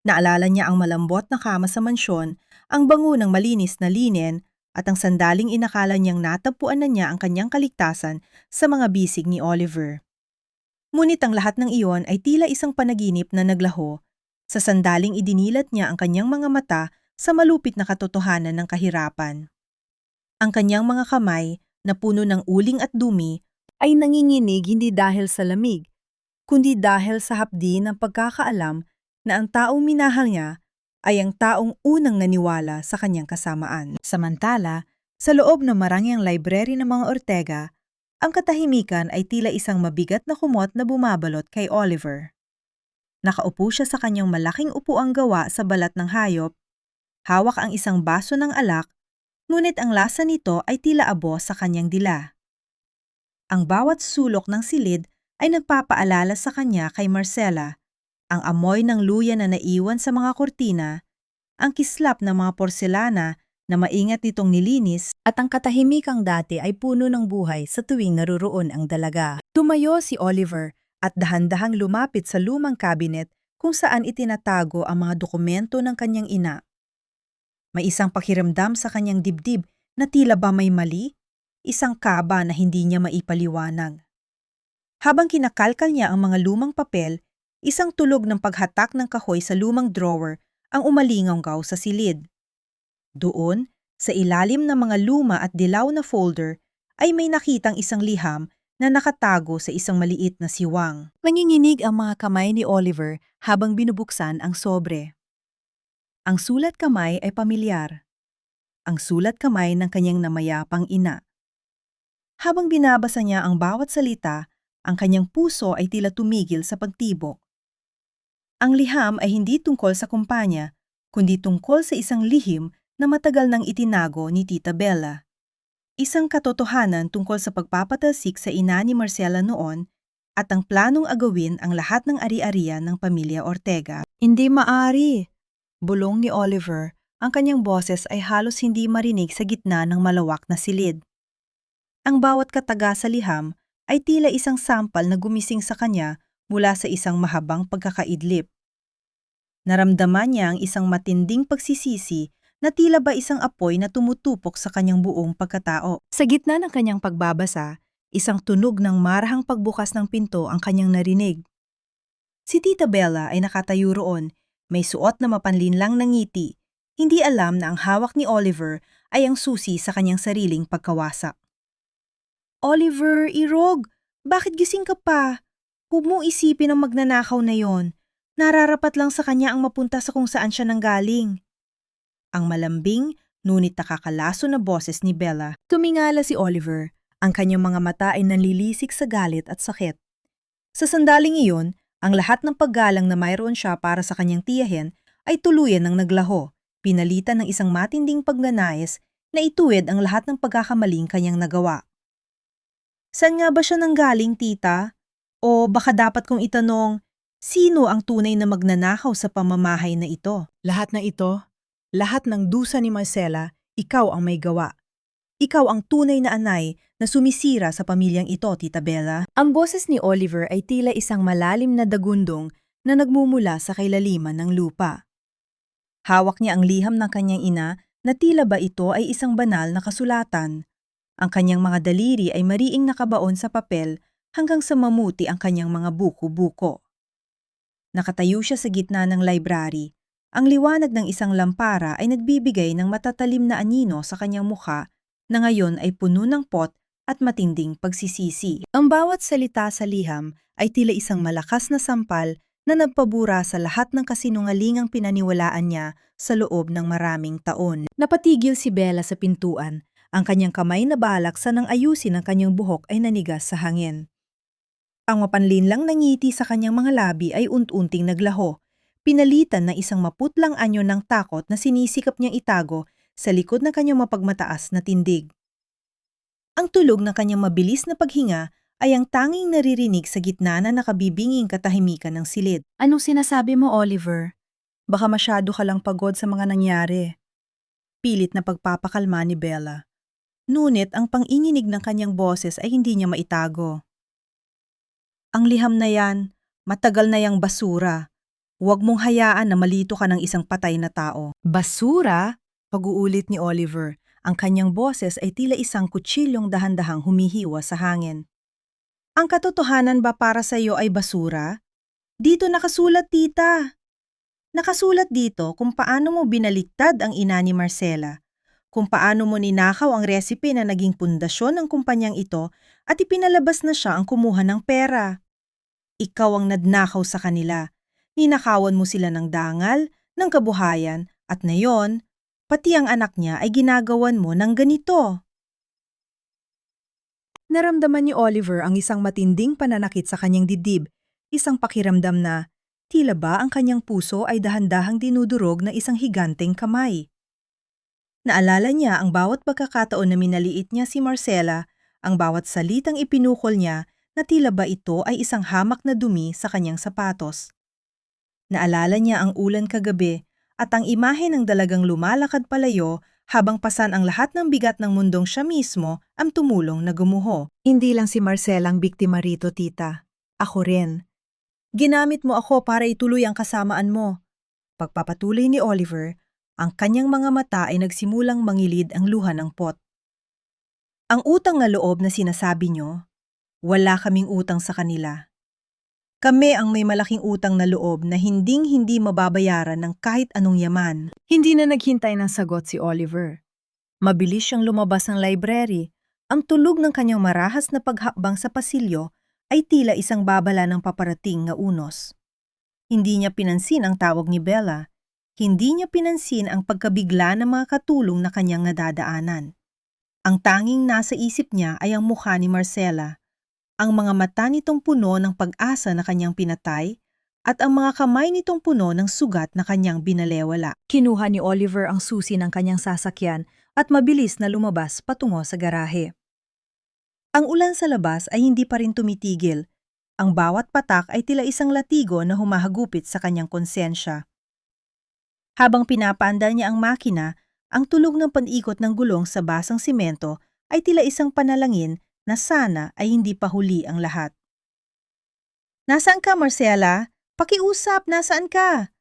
Naalala niya ang malambot na kama sa mansyon, ang bango ng malinis na linen, at ang sandaling inakala niyang natagpuan na niya ang kanyang kaligtasan sa mga bisig ni Oliver. Ngunit ang lahat ng iyon ay tila isang panaginip na naglaho. Sa sandaling idinilat niya ang kanyang mga mata sa malupit na katotohanan ng kahirapan. Ang kanyang mga kamay, na puno ng uling at dumi, ay nanginginig hindi dahil sa lamig, kundi dahil sa hapdi ng pagkakaalam na ang taong minahal niya ay ang taong unang naniwala sa kanyang kasamaan. Samantala, sa loob ng marangyang library ng mga Ortega, ang katahimikan ay tila isang mabigat na kumot na bumabalot kay Oliver. Nakaupo siya sa kanyang malaking upuang gawa sa balat ng hayop, hawak ang isang baso ng alak, ngunit ang lasa nito ay tila abo sa kanyang dila. Ang bawat sulok ng silid ay nagpapaalala sa kanya kay Marcela, ang amoy ng luya na naiwan sa mga kortina, ang kislap ng mga porselana na maingat nitong nilinis at ang katahimikang dati ay puno ng buhay sa tuwing naruroon ang dalaga. Tumayo si Oliver at dahan-dahang lumapit sa lumang kabinet kung saan itinatago ang mga dokumento ng kanyang ina. May isang pakiramdam sa kanyang dibdib na tila ba may mali, isang kaba na hindi niya maipaliwanag. Habang kinakalkal niya ang mga lumang papel, isang tulog ng paghatak ng kahoy sa lumang drawer ang umalinganggaw sa silid. Doon, sa ilalim ng mga luma at dilaw na folder, ay may nakitang isang liham na nakatago sa isang maliit na siwang. Nanginginig ang mga kamay ni Oliver habang binubuksan ang sobre. Ang sulat kamay ay pamilyar. Ang sulat kamay ng kanyang namayapang ina. Habang binabasa niya ang bawat salita, ang kanyang puso ay tila tumigil sa pagtibok. Ang liham ay hindi tungkol sa kumpanya, kundi tungkol sa isang lihim na matagal nang itinago ni Tita Bella. Isang katotohanan tungkol sa pagpapatalsik sa ina ni Marcela noon at ang planong agawin ang lahat ng ari-arian ng pamilya Ortega. Hindi maari, bulong ni Oliver. Ang kanyang boses ay halos hindi marinig sa gitna ng malawak na silid. Ang bawat kataga sa liham ay tila isang sampal na gumising sa kanya mula sa isang mahabang pagkakaidlip. Naramdaman niya ang isang matinding pagsisisi na tila ba isang apoy na tumutupok sa kanyang buong pagkatao. Sa gitna ng kanyang pagbabasa, isang tunog ng marahang pagbukas ng pinto ang kanyang narinig. Si Tita Bella ay nakatayo roon, may suot na mapanlinlang na ngiti, hindi alam na ang hawak ni Oliver ay ang susi sa kanyang sariling pagkawasak. Oliver, Irog, bakit gising ka pa? Huwag mong isipin ang magnanakaw na yon. Nararapat lang sa kanya ang mapunta sa kung saan siya nanggaling. Ang malambing, ngunit nakakalaso na boses ni Bella. Tumingala si Oliver. Ang kanyang mga mata ay nanlilisik sa galit at sakit. Sa sandaling iyon, ang lahat ng paggalang na mayroon siya para sa kanyang tiyahin ay tuluyan ng naglaho, pinalitan ng isang matinding pagnanais na ituwid ang lahat ng pagkakamaling kanyang nagawa. Saan nga ba siya nanggaling, tita? O baka dapat kong itanong, sino ang tunay na magnanakaw sa pamamahay na ito? Lahat na ito, lahat ng dusa ni Marcela, ikaw ang may gawa. Ikaw ang tunay na anay na sumisira sa pamilyang ito, Tita Bella. Ang boses ni Oliver ay tila isang malalim na dagundong na nagmumula sa kailaliman ng lupa. Hawak niya ang liham ng kanyang ina na tila ba ito ay isang banal na kasulatan. Ang kanyang mga daliri ay mariing nakabaon sa papel hanggang sa mamuti ang kanyang mga buko-buko. Nakatayo siya sa gitna ng library. Ang liwanag ng isang lampara ay nagbibigay ng matatalim na anino sa kanyang mukha na ngayon ay puno ng pot at matinding pagsisisi. Ang bawat salita sa liham ay tila isang malakas na sampal na nagpabura sa lahat ng kasinungalingang pinaniwalaan niya sa loob ng maraming taon. Napatigil si Bella sa pintuan. Ang kanyang kamay na balak sa nang ayusin ang kanyang buhok ay nanigas sa hangin. Ang mapanlinlang na ngiti sa kanyang mga labi ay unti-unting naglaho, pinalitan ng isang maputlang anyo ng takot na sinisikap niyang itago sa likod ng kanyang mapagmataas na tindig. Ang tulog ng kanyang mabilis na paghinga ay ang tanging naririnig sa gitna na nakabibinging katahimikan ng silid. Anong sinasabi mo, Oliver? Baka masyado ka lang pagod sa mga nangyari. Pilit na pagpapakalma ni Bella. Ngunit ang panginginig ng kanyang boses ay hindi niya maitago. Ang liham na yan, matagal na yang basura. Huwag mong hayaan na malito ka ng isang patay na tao. Basura? Pag-uulit ni Oliver. Ang kanyang boses ay tila isang kutsilyong dahan-dahang humihiwa sa hangin. Ang katotohanan ba para sa iyo ay basura? Dito nakasulat, tita. Nakasulat dito kung paano mo binaliktad ang ina ni Marcela, kung paano mo ninakaw ang resipe na naging pundasyon ng kumpanyang ito at ipinalabas na siya ang kumuha ng pera. Ikaw ang nadnakaw sa kanila. Ninakawan mo sila ng dangal, ng kabuhayan, at ngayon, pati ang anak niya ay ginagawan mo ng ganito. Naramdaman ni Oliver ang isang matinding pananakit sa kanyang dibdib, isang pakiramdam na tila ba ang kanyang puso ay dahan-dahang dinudurog ng isang higanteng kamay. Naalala niya ang bawat pagkakataon na minaliit niya si Marcela, ang bawat salitang ipinukol niya na tila ba ito ay isang hamak na dumi sa kanyang sapatos. Naalala niya ang ulan kagabi at ang imahe ng dalagang lumalakad palayo habang pasan ang lahat ng bigat ng mundong siya mismo ang tumulong na gumuho. Hindi lang si Marcela ang biktima rito, tita. Ako rin. Ginamit mo ako para ituloy ang kasamaan mo. Pagpapatuloy ni Oliver, ang kanyang mga mata ay nagsimulang mangilid ang luha ng pot. Ang utang na loob na sinasabi nyo, wala kaming utang sa kanila. Kami ang may malaking utang na loob na hinding-hindi mababayaran ng kahit anong yaman. Hindi na naghintay ng sagot si Oliver. Mabilis siyang lumabas ng library. Ang tulog ng kanyang marahas na paghakbang sa pasilyo ay tila isang babala ng paparating na unos. Hindi niya pinansin ang tawag ni Bella. Hindi niya pinansin ang pagkabigla ng mga katulong na kanyang nadadaanan. Ang tanging nasa isip niya ay ang mukha ni Marcela, ang mga mata nitong puno ng pag-asa na kanyang pinatay, at ang mga kamay nitong puno ng sugat na kanyang binalewala. Kinuha ni Oliver ang susi ng kanyang sasakyan at mabilis na lumabas patungo sa garahe. Ang ulan sa labas ay hindi pa rin tumitigil. Ang bawat patak ay tila isang latigo na humahagupit sa kanyang konsensya. Habang pinapaandar niya ang makina, ang tunog ng pan-ikot ng gulong sa basang simento ay tila isang panalangin na sana ay hindi pa huli ang lahat. Nasaan ka, Marcela? Pakiusap, nasaan ka?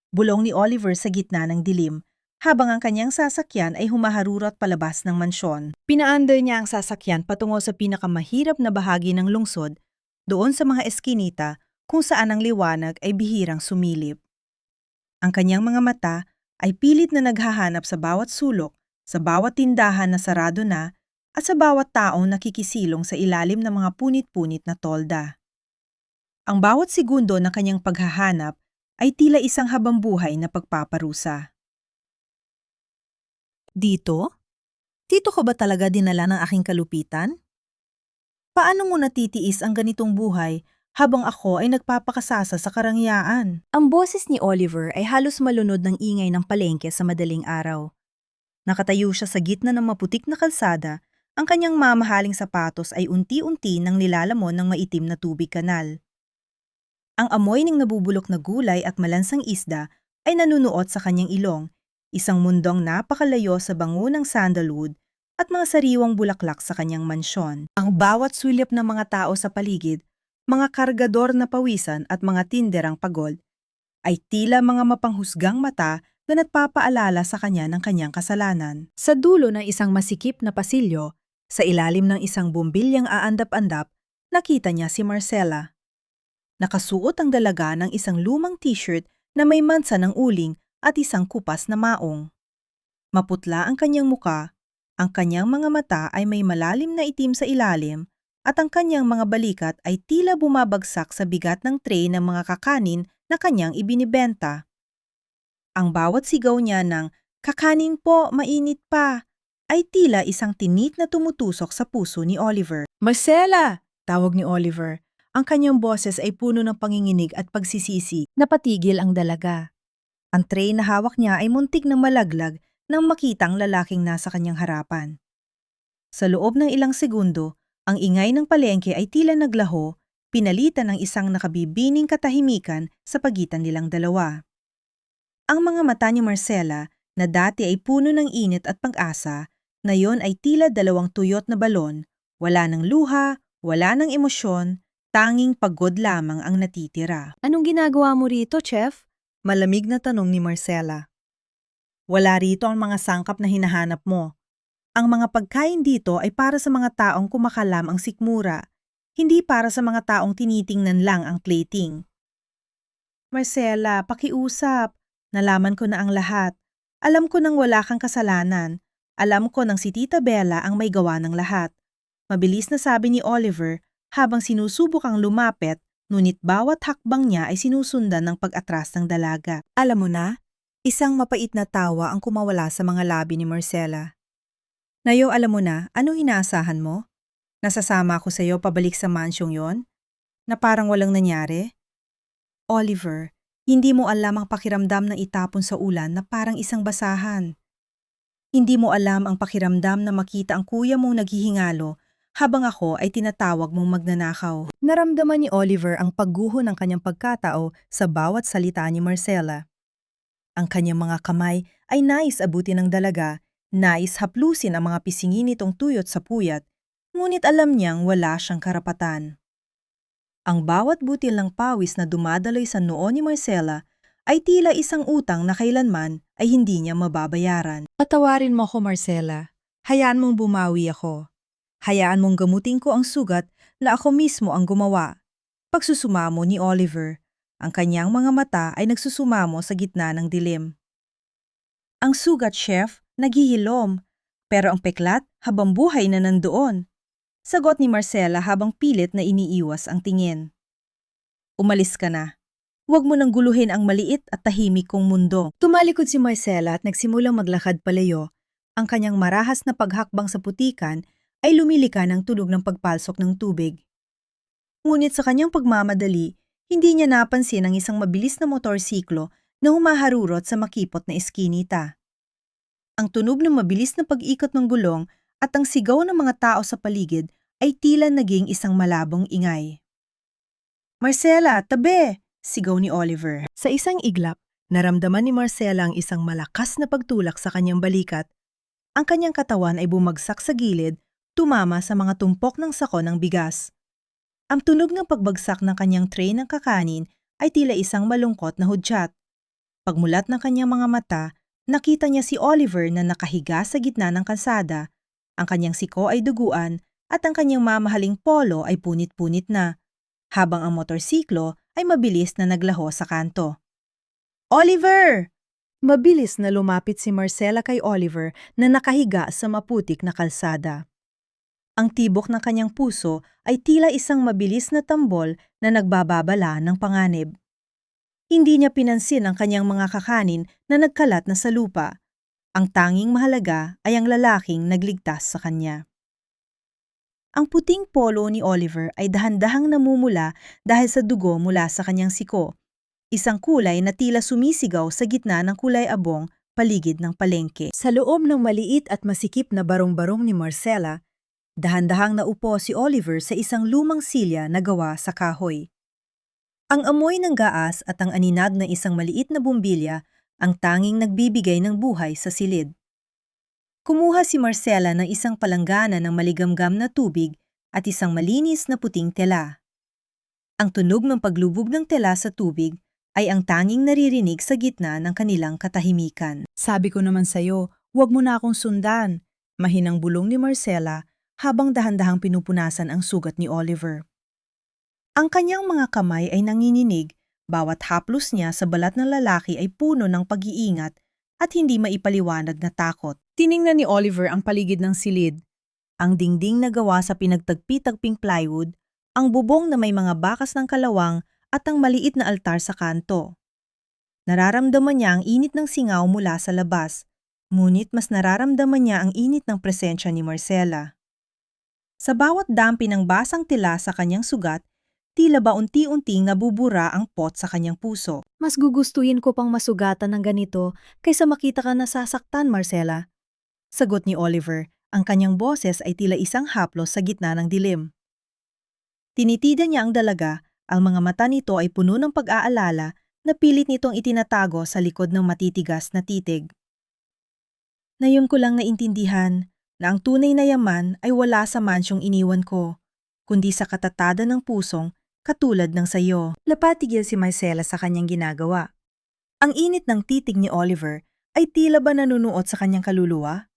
Bulong ni Oliver sa gitna ng dilim, habang ang kanyang sasakyan ay humaharurot palabas ng mansyon. Pinaandar niya ang sasakyan patungo sa pinakamahirap na bahagi ng lungsod, doon sa mga eskinita kung saan ang liwanag ay bihirang sumilip. Ang kanyang mga mata ay pilit na naghahanap sa bawat sulok, sa bawat tindahan na sarado na, at sa bawat taong nakikisilong sa ilalim ng mga punit-punit na tolda. Ang bawat segundo ng kanyang paghahanap ay tila isang habambuhay na pagpaparusa. Dito? Dito ko ba talaga dinala ng aking kalupitan? Paano mo natitiis ang ganitong buhay habang ako ay nagpapakasasa sa karangyaan? Ang boses ni Oliver ay halos malunod ng ingay ng palengke sa madaling araw. Nakatayo siya sa gitna ng maputik na kalsada, ang kanyang mamahaling sapatos ay unti-unti nang nilalamon ng maitim na tubig kanal. Ang amoy ng nabubulok na gulay at malansang isda ay nanunuot sa kanyang ilong, isang mundong napakalayo sa bango ng sandalwood at mga sariwang bulaklak sa kanyang mansyon. Ang bawat sulyap ng mga tao sa paligid, mga kargador na pawisan at mga tinderang pagod, ay tila mga mapanghusgang mata na nagpapaalala sa kanya ng kanyang kasalanan. Sa dulo ng isang masikip na pasilyo, sa ilalim ng isang bumbilyang aandap-andap, nakita niya si Marcela. Nakasuot ang dalaga ng isang lumang t-shirt na may mansa ng uling at isang kupas na maong. Maputla ang kanyang muka, ang kanyang mga mata ay may malalim na itim sa ilalim, at ang kanyang mga balikat ay tila bumabagsak sa bigat ng tray ng mga kakanin na kanyang ibinibenta. Ang bawat sigaw niya ng, "Kakanin po, mainit pa," ay tila isang tinit na tumutusok sa puso ni Oliver. "Marcela!" tawag ni Oliver. Ang kanyang boses ay puno ng panginginig at pagsisisi. Napatigil ang dalaga. Ang tray na hawak niya ay muntik na malaglag nang makita ang lalaking nasa kanyang harapan. Sa loob ng ilang segundo, ang ingay ng palengke ay tila naglaho, pinalitan ng isang nakabibining katahimikan sa pagitan nilang dalawa. Ang mga mata ni Marcela, na dati ay puno ng init at pag-asa, ngayon ay tila dalawang tuyot na balon, wala ng luha, wala ng emosyon, tanging pagod lamang ang natitira. "Anong ginagawa mo rito, Chef?" Malamig na tanong ni Marcela. "Wala rito ang mga sangkap na hinahanap mo. Ang mga pagkain dito ay para sa mga taong kumakalam ang sikmura, hindi para sa mga taong tinitingnan lang ang plating." "Marcela, pakiusap. Nalaman ko na ang lahat. Alam ko nang wala kang kasalanan. Alam ko nang si Tita Bella ang may gawa ng lahat." Mabilis na sabi ni Oliver habang sinusubukang lumapit ngunit bawat hakbang niya ay sinusundan ng pag-atras ng dalaga. Alam mo na, isang mapait na tawa ang kumawala sa mga labi ni Marcela. Nayo, alam mo na, ano inaasahan mo? Nasasama ako sa iyo pabalik sa mansyong yon? Na parang walang nangyari? Oliver, hindi mo alam ang pakiramdam ng itapon sa ulan na parang isang basahan. Hindi mo alam ang pakiramdam na makita ang kuya mong naghihingalo habang ako ay tinatawag mong magnanakaw. Naramdaman ni Oliver ang pagguho ng kanyang pagkatao sa bawat salita ni Marcela. Ang kanyang mga kamay ay nais abutin ng dalaga, nais haplusin ang mga pisingin nitong tuyot sa puyat, ngunit alam niyang wala siyang karapatan. Ang bawat butil ng pawis na dumadaloy sa noo ni Marcela ay tila isang utang na kailanman ay hindi niya mababayaran. Patawarin mo ako, Marcela. Hayaan mong bumawi ako. Hayaan mong gamutin ko ang sugat na ako mismo ang gumawa. Pagsusumamo ni Oliver, ang kanyang mga mata ay nagsusumamo sa gitna ng dilim. Ang sugat, chef, naghihilom, pero ang peklat habang buhay na nandoon. Sagot ni Marcela habang pilit na iniiwas ang tingin. Umalis ka na. Huwag mo nang guluhin ang maliit at tahimik kong mundo. Tumalikod si Marcela at nagsimulang maglakad palayo. Ang kanyang marahas na paghakbang sa putikan ay lumilika ng tunog ng pagpalsok ng tubig. Ngunit sa kanyang pagmamadali, hindi niya napansin ang isang mabilis na motorsiklo na humaharurot sa makipot na eskinita. Ang tunog ng mabilis na pag-ikot ng gulong at ang sigaw ng mga tao sa paligid ay tila naging isang malabong ingay. Marcela, tabi! Sigaw ni Oliver. Sa isang iglap, naramdaman ni Marcela ang isang malakas na pagtulak sa kanyang balikat. Ang kanyang katawan ay bumagsak sa gilid, tumama sa mga tumpok ng sako ng bigas. Ang tunog ng pagbagsak ng kanyang tray ng kakanin ay tila isang malungkot na hudyat. Pagmulat ng kanyang mga mata, nakita niya si Oliver na nakahiga sa gitna ng kalsada. Ang kanyang siko ay duguan at ang kanyang mamahaling polo ay punit-punit na, habang ang motorsiklo ay mabilis na naglaho sa kanto. Oliver! Mabilis na lumapit si Marcela kay Oliver na nakahiga sa maputik na kalsada. Ang tibok ng kanyang puso ay tila isang mabilis na tambol na nagbababala ng panganib. Hindi niya pinansin ang kanyang mga kakanin na nagkalat na sa lupa. Ang tanging mahalaga ay ang lalaking nagligtas sa kanya. Ang puting polo ni Oliver ay dahan-dahang namumula dahil sa dugo mula sa kanyang siko, isang kulay na tila sumisigaw sa gitna ng kulay abong paligid ng palengke. Sa loob ng maliit at masikip na barong-barong ni Marcela, dahan-dahang naupo si Oliver sa isang lumang silya na gawa sa kahoy. Ang amoy ng gaas at ang aninag ng isang maliit na bumbilya ang tanging nagbibigay ng buhay sa silid. Kumuha si Marcela ng isang palanggana ng maligamgam na tubig at isang malinis na puting tela. Ang tunog ng paglubog ng tela sa tubig ay ang tanging naririnig sa gitna ng kanilang katahimikan. Sabi ko naman sa'yo, huwag mo na akong sundan, mahinang bulong ni Marcela habang dahan-dahang pinupunasan ang sugat ni Oliver. Ang kanyang mga kamay ay nanginginig, bawat haplos niya sa balat ng lalaki ay puno ng pag-iingat at hindi maipaliwanag na takot. Tiningnan ni Oliver ang paligid ng silid, ang dingding na gawa sa pinagtagpi-tagping plywood, ang bubong na may mga bakas ng kalawang at ang maliit na altar sa kanto. Nararamdaman niya ang init ng singaw mula sa labas, ngunit mas nararamdaman niya ang init ng presensya ni Marcela. Sa bawat dampi ng basang tela sa kanyang sugat, tila ba unti-unting nabubura ang pot sa kanyang puso. Mas gugustuhin ko pang masugatan ng ganito kaysa makita ka nasasaktan, Marcela. Sagot ni Oliver, ang kanyang boses ay tila isang haplos sa gitna ng dilim. Tinitidan niya ang dalaga, ang mga mata nito ay puno ng pag-aalala na pilit nitong itinatago sa likod ng matitigas na titig. Ngayon ko lang naintindihan na ang tunay na yaman ay wala sa mansyong iniwan ko, kundi sa katatada ng pusong katulad ng sayo. Napatigil si Marcela sa kanyang ginagawa. Ang init ng titig ni Oliver ay tila ba nanunuot sa kanyang kaluluwa?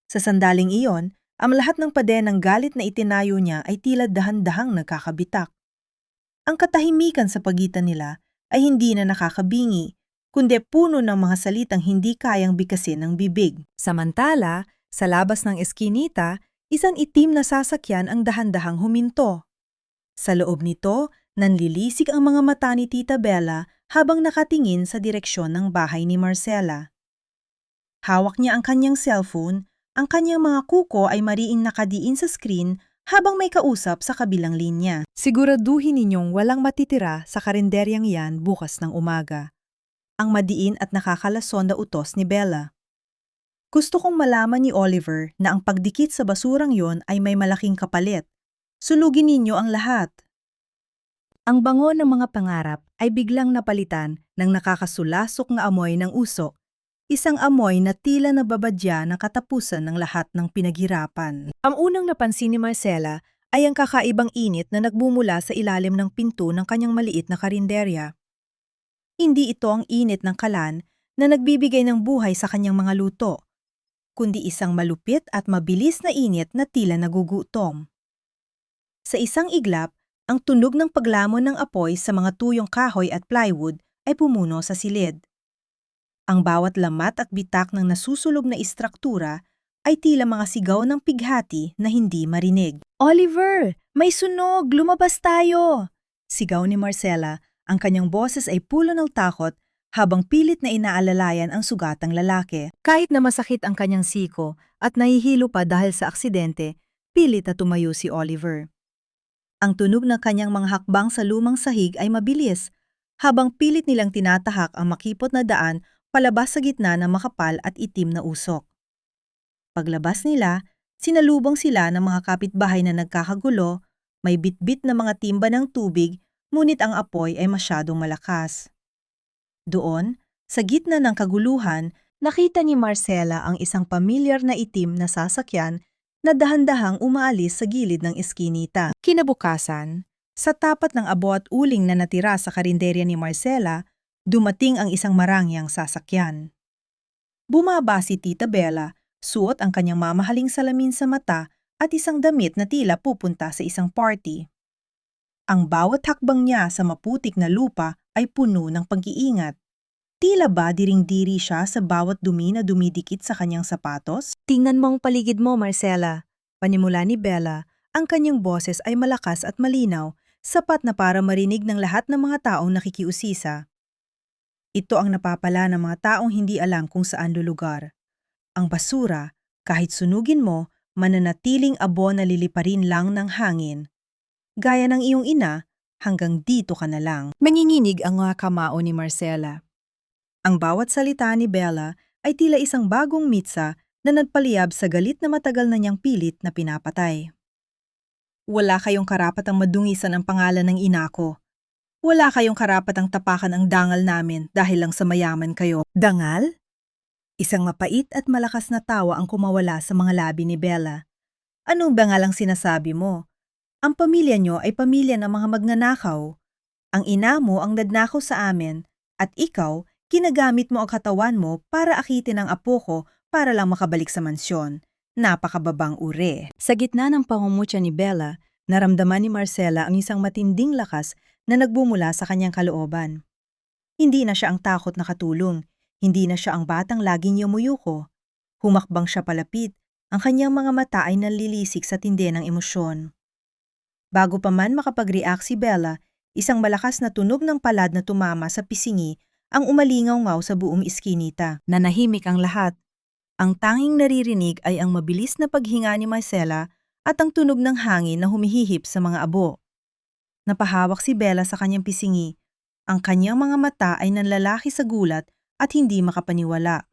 Sa sandaling iyon, ang lahat ng padenang galit na itinayo niya ay tila dahan-dahang nagkakabitak. Ang katahimikan sa pagitan nila ay hindi na nakakabingi, kundi puno ng mga salitang hindi kayang bigkasin ng bibig. Samantala, sa labas ng eskinita, isang itim na sasakyan ang dahan-dahang huminto. Sa loob nito, Nanlilisik ang mga mata ni Tita Bella habang nakatingin sa direksyon ng bahay ni Marcela. Hawak niya ang kanyang cellphone, ang kanyang mga kuko ay mariing nakadiin sa screen habang may kausap sa kabilang linya. Siguraduhin ninyong walang matitira sa karinderyang yan bukas ng umaga. Ang madiin at nakakalason na utos ni Bella. Gusto kong malaman ni Oliver na ang pagdikit sa basurang yon ay may malaking kapalit. Sulugin ninyo ang lahat. Ang bango ng mga pangarap ay biglang napalitan ng nakakasulasok na amoy ng usok, isang amoy na tila nababadya ng katapusan ng lahat ng pinaghirapan. Ang unang napansin ni Marcela ay ang kakaibang init na nagbumula sa ilalim ng pinto ng kanyang maliit na karinderya. Hindi ito ang init ng kalan na nagbibigay ng buhay sa kanyang mga luto, kundi isang malupit at mabilis na init na tila nagugutom. Sa isang iglap, ang tunog ng paglamon ng apoy sa mga tuyong kahoy at plywood ay pumuno sa silid. Ang bawat lamat at bitak ng nasusulog na istruktura ay tila mga sigaw ng pighati na hindi marinig. "Oliver! May sunog! Lumabas tayo!" Sigaw ni Marcela, ang kanyang boses ay pulo ng takot habang pilit na inaalalayan ang sugatang lalaki. Kahit na masakit ang kanyang siko at nahihilo pa dahil sa aksidente, pilit na tumayo si Oliver. Ang tunog ng kanyang mga hakbang sa lumang sahig ay mabilis, habang pilit nilang tinatahak ang makipot na daan palabas sa gitna ng makapal at itim na usok. Paglabas nila, sinalubong sila ng mga kapitbahay na nagkakagulo, may bitbit na mga timba ng tubig, ngunit ang apoy ay masyadong malakas. Doon, sa gitna ng kaguluhan, nakita ni Marcela ang isang pamilyar na itim na sasakyan na dahan-dahang umaalis sa gilid ng eskinita. Kinabukasan, sa tapat ng abo at uling na natira sa karinderya ni Marcela, dumating ang isang marangyang sasakyan. Bumaba si Tita Bella, suot ang kanyang mamahaling salamin sa mata at isang damit na tila pupunta sa isang party. Ang bawat hakbang niya sa maputik na lupa ay puno ng pag-iingat. Tila ba diring-diri siya sa bawat dumi na dumidikit sa kanyang sapatos? "Tingnan mo ang paligid mo, Marcela." Panimula ni Bella, ang kanyang boses ay malakas at malinaw, sapat na para marinig ng lahat ng mga taong nakikiusisa. Ito ang napapala ng mga taong hindi alam kung saan lulugar. Ang basura, kahit sunugin mo, mananatiling abo na liliparin lang ng hangin. Gaya ng iyong ina, hanggang dito ka na lang. Nanginginig ang mga kamao ni Marcela. Ang bawat salita ni Bella ay tila isang bagong mitsa na nagpaliyab sa galit na matagal na niyang pilit na pinapatay. "Wala kayong karapatang madungisan ang pangalan ng ina ko. Wala kayong karapatang tapakan ang dangal namin dahil lang sa mayaman kayo." Dangal? Isang mapait at malakas na tawa ang kumawala sa mga labi ni Bella. "Anong dangal ang sinasabi mo? Ang pamilya niyo ay pamilya ng mga magnanakaw. Ang ina mo ang nagnakaw sa amin at ikaw, ginagamit mo ang katawan mo para akitin ang apo ko para lang makabalik sa mansyon. Napakababang uri." Sa gitna ng pangungutya ni Bella, naramdaman ni Marcela ang isang matinding lakas na nagbumula sa kanyang kalooban. Hindi na siya ang takot na katulong, hindi na siya ang batang laging yumuyuko. Humakbang siya palapit, ang kanyang mga mata ay nanlilisik sa tindi ng emosyon. Bago pa man makapag-react si Bella, isang malakas na tunog ng palad na tumama sa pisingi ang umalingaw-ngaw sa buong iskinita. Nanahimik ang lahat. Ang tanging naririnig ay ang mabilis na paghinga ni Marcela at ang tunog ng hangin na humihihip sa mga abo. Napahawak si Bella sa kanyang pisingi. Ang kanyang mga mata ay nanlalaki sa gulat at hindi makapaniwala.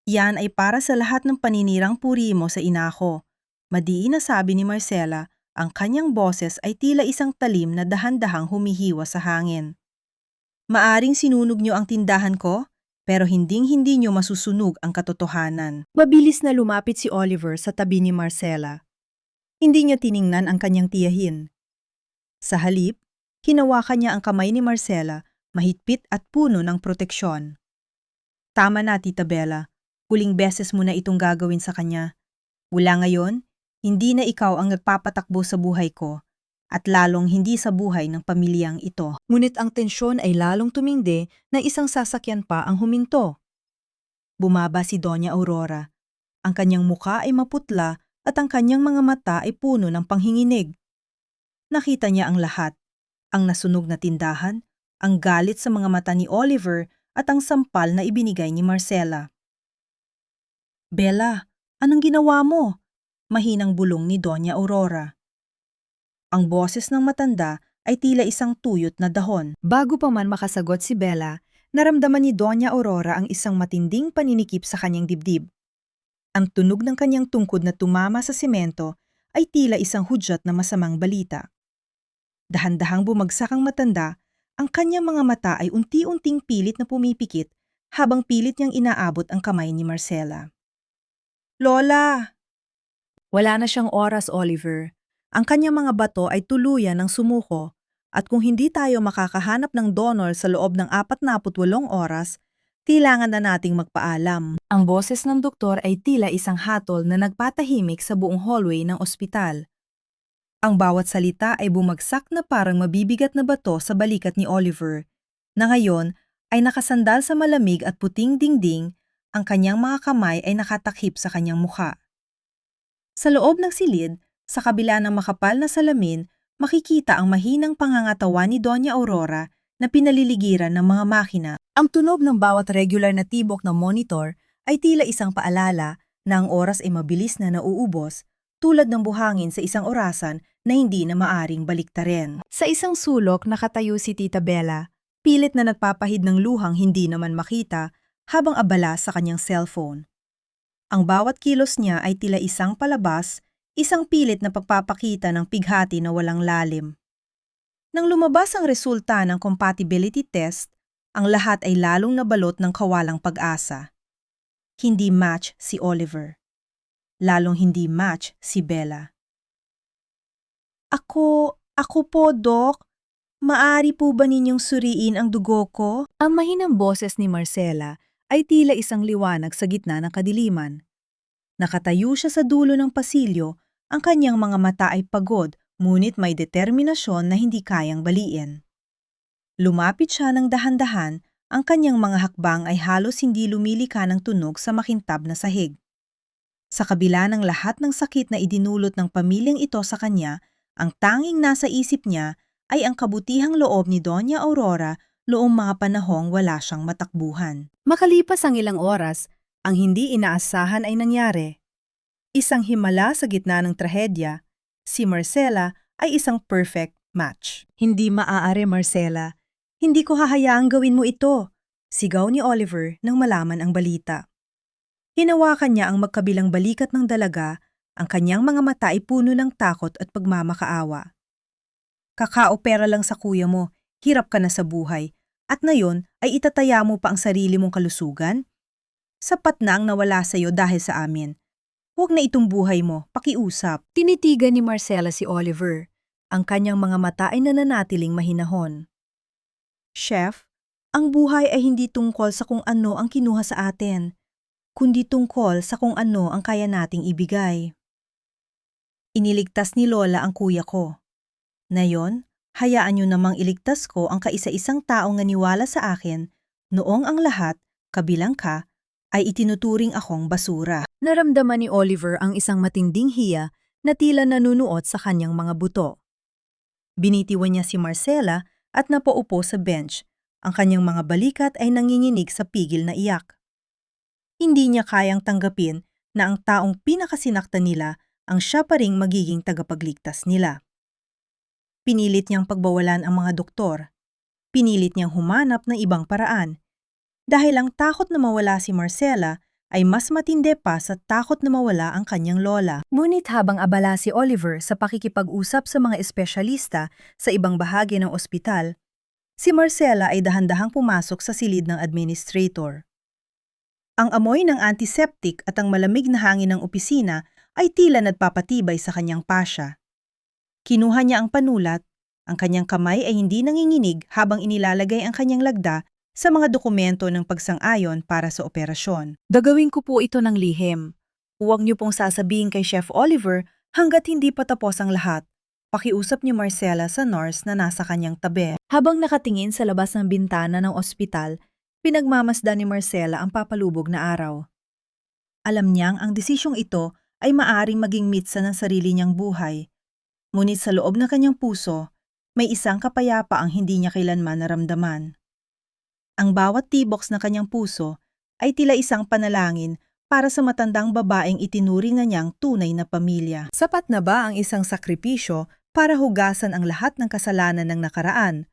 "Yan ay para sa lahat ng paninirang puri mo sa ina ko," madiin na sabi ni Marcela, ang kanyang boses ay tila isang talim na dahan-dahang humihiwa sa hangin. "Maaring sinunog niyo ang tindahan ko, pero hinding-hindi niyo masusunog ang katotohanan." Mabilis na lumapit si Oliver sa tabi ni Marcela. Hindi niya tiningnan ang kanyang tiyahin. Sa halip, hinawakan niya ang kamay ni Marcela, mahigpit at puno ng proteksyon. "Tama na, Tita Bella. Huling beses mo na itong gagawin sa kanya. Mula ngayon, hindi na ikaw ang nagpapatakbo sa buhay ko, at lalong hindi sa buhay ng pamilyang ito." Ngunit ang tensyon ay lalong tumindi na isang sasakyan pa ang huminto. Bumaba si Doña Aurora. Ang kanyang muka ay maputla at ang kanyang mga mata ay puno ng panghinginig. Nakita niya ang lahat. Ang nasunog na tindahan, ang galit sa mga mata ni Oliver at ang sampal na ibinigay ni Marcela. "Bella, anong ginawa mo?" Mahinang bulong ni Doña Aurora. Ang boses ng matanda ay tila isang tuyot na dahon. Bago pa man makasagot si Bella, naramdaman ni Doña Aurora ang isang matinding paninikip sa kanyang dibdib. Ang tunog ng kanyang tungkod na tumama sa semento ay tila isang hudyat na masamang balita. Dahan-dahang bumagsak ang matanda, ang kanyang mga mata ay unti-unting pilit na pumipikit habang pilit niyang inaabot ang kamay ni Marcela. "Lola!" Wala na siyang oras, Oliver. Ang kanyang mga bato ay tuluyan ng sumuko at kung hindi tayo makakahanap ng donor sa loob ng 48 oras, kailangan na nating magpaalam. Ang boses ng doktor ay tila isang hatol na nagpatahimik sa buong hallway ng ospital. Ang bawat salita ay bumagsak na parang mabibigat na bato sa balikat ni Oliver, na ngayon ay nakasandal sa malamig at puting dingding, ang kanyang mga kamay ay nakatakip sa kanyang mukha. Sa loob ng silid, sa kabila ng makapal na salamin, makikita ang mahinang pangangatawan ni Doña Aurora na pinaliligiran ng mga makina. Ang tunog ng bawat regular na tibok ng monitor ay tila isang paalala na ang oras ay mabilis na nauubos, tulad ng buhangin sa isang orasan na hindi na maaring baliktarin. Sa isang sulok nakatayo si Tita Bella, pilit na nagpapahid ng luhang hindi naman makita habang abala sa kanyang cellphone. Ang bawat kilos niya ay tila isang palabas, isang pilit na pagpapakita ng pighati na walang lalim. Nang lumabas ang resulta ng compatibility test, ang lahat ay lalong nabalot ng kawalang pag-asa. Hindi match si Oliver. Lalong hindi match si Bella. Ako po, Doc. Maaari po ba ninyong suriin ang dugo ko?" Ang mahinang boses ni Marcela ay tila isang liwanag sa gitna ng kadiliman. Nakatayo siya sa dulo ng pasilyo, ang kanyang mga mata ay pagod, ngunit may determinasyon na hindi kayang baliin. Lumapit siya ng dahan-dahan, ang kanyang mga hakbang ay halos hindi lumilika ng tunog sa makintab na sahig. Sa kabila ng lahat ng sakit na idinulot ng pamilyang ito sa kanya, ang tanging nasa isip niya ay ang kabutihang loob ni Doña Aurora noong mga panahong wala siyang matakbuhan. Makalipas ang ilang oras, ang hindi inaasahan ay nangyari. Isang himala sa gitna ng trahedya, si Marcela ay isang perfect match. "Hindi maaari, Marcela. Hindi ko hahayaang gawin mo ito," sigaw ni Oliver nang malaman ang balita. Hinawakan niya ang magkabilang balikat ng dalaga, ang kanyang mga mata ay puno ng takot at pagmamakaawa. "Kakaopera lang sa kuya mo, hirap ka na sa buhay, at ngayon ay itataya mo pa ang sarili mong kalusugan? Sapat na ang nawala sa iyo dahil sa amin. Huwag na itong buhay mo, pakiusap." Tinitigan ni Marcela si Oliver. Ang kanyang mga mata ay nananatiling mahinahon. "Chef, ang buhay ay hindi tungkol sa kung ano ang kinuha sa atin, kundi tungkol sa kung ano ang kaya nating ibigay. Iniligtas ni Lola ang kuya ko. Ngayon, hayaan niyo namang iligtas ko ang kaisa-isang taong naniwala sa akin noong ang lahat, kabilang ka, ay itinuturing akong basura." Naramdaman ni Oliver ang isang matinding hiya na tila nanunuot sa kanyang mga buto. Binitiwan niya si Marcela at napaupo sa bench. Ang kanyang mga balikat ay nanginginig sa pigil na iyak. Hindi niya kayang tanggapin na ang taong pinakasinaktan nila ang siya pa ring magiging tagapagligtas nila. Pinilit niyang pagbawalan ang mga doktor. Pinilit niyang humanap ng ibang paraan. Dahil ang takot na mawala si Marcela ay mas matindi pa sa takot na mawala ang kanyang lola. Ngunit habang abala si Oliver sa pakikipag-usap sa mga espesyalista sa ibang bahagi ng ospital, si Marcela ay dahan-dahang pumasok sa silid ng administrator. Ang amoy ng antiseptic at ang malamig na hangin ng opisina ay tila nagpapatibay sa kanyang pasya. Kinuha niya ang panulat, ang kanyang kamay ay hindi nanginginig habang inilalagay ang kanyang lagda sa mga dokumento ng pagsang-ayon para sa operasyon. "Gagawin ko po ito ng lihim. Huwag niyo pong sasabihin kay Chef Oliver hanggat hindi pa tapos ang lahat." Pakiusap ni Marcela sa nurse na nasa kanyang tabi. Habang nakatingin sa labas ng bintana ng ospital, pinagmamasdan ni Marcela ang papalubog na araw. Alam niyang ang desisyong ito ay maaring maging mitsa ng sarili niyang buhay. Ngunit sa loob ng kanyang puso, may isang kapayapa ang hindi niya kailanman naramdaman. Ang bawat tiboks ng kanyang puso ay tila isang panalangin para sa matandang babaeng itinuring na niyang tunay na pamilya. Sapat na ba ang isang sakripisyo para hugasan ang lahat ng kasalanan ng nakaraan?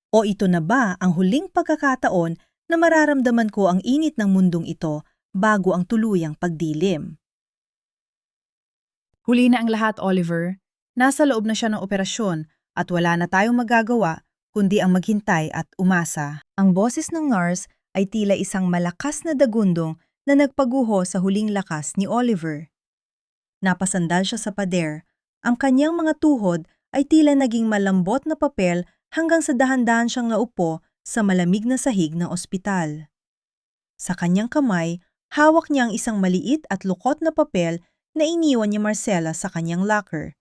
O ito na ba ang huling pagkakataon na mararamdaman ko ang init ng mundong ito bago ang tuluyang pagdilim? Huli na ang lahat, Oliver. Nasa loob na siya ng operasyon at wala na tayong magagawa kundi ang maghintay at umasa. Ang boses ng nurse ay tila isang malakas na dagundong na nagpaguho sa huling lakas ni Oliver. Napasandal siya sa pader. Ang kanyang mga tuhod ay tila naging malambot na papel hanggang sa dahan-dahan siyang naupo sa malamig na sahig ng ospital. Sa kanyang kamay, hawak niya ang isang maliit at lukot na papel na iniwan ni Marcela sa kanyang locker.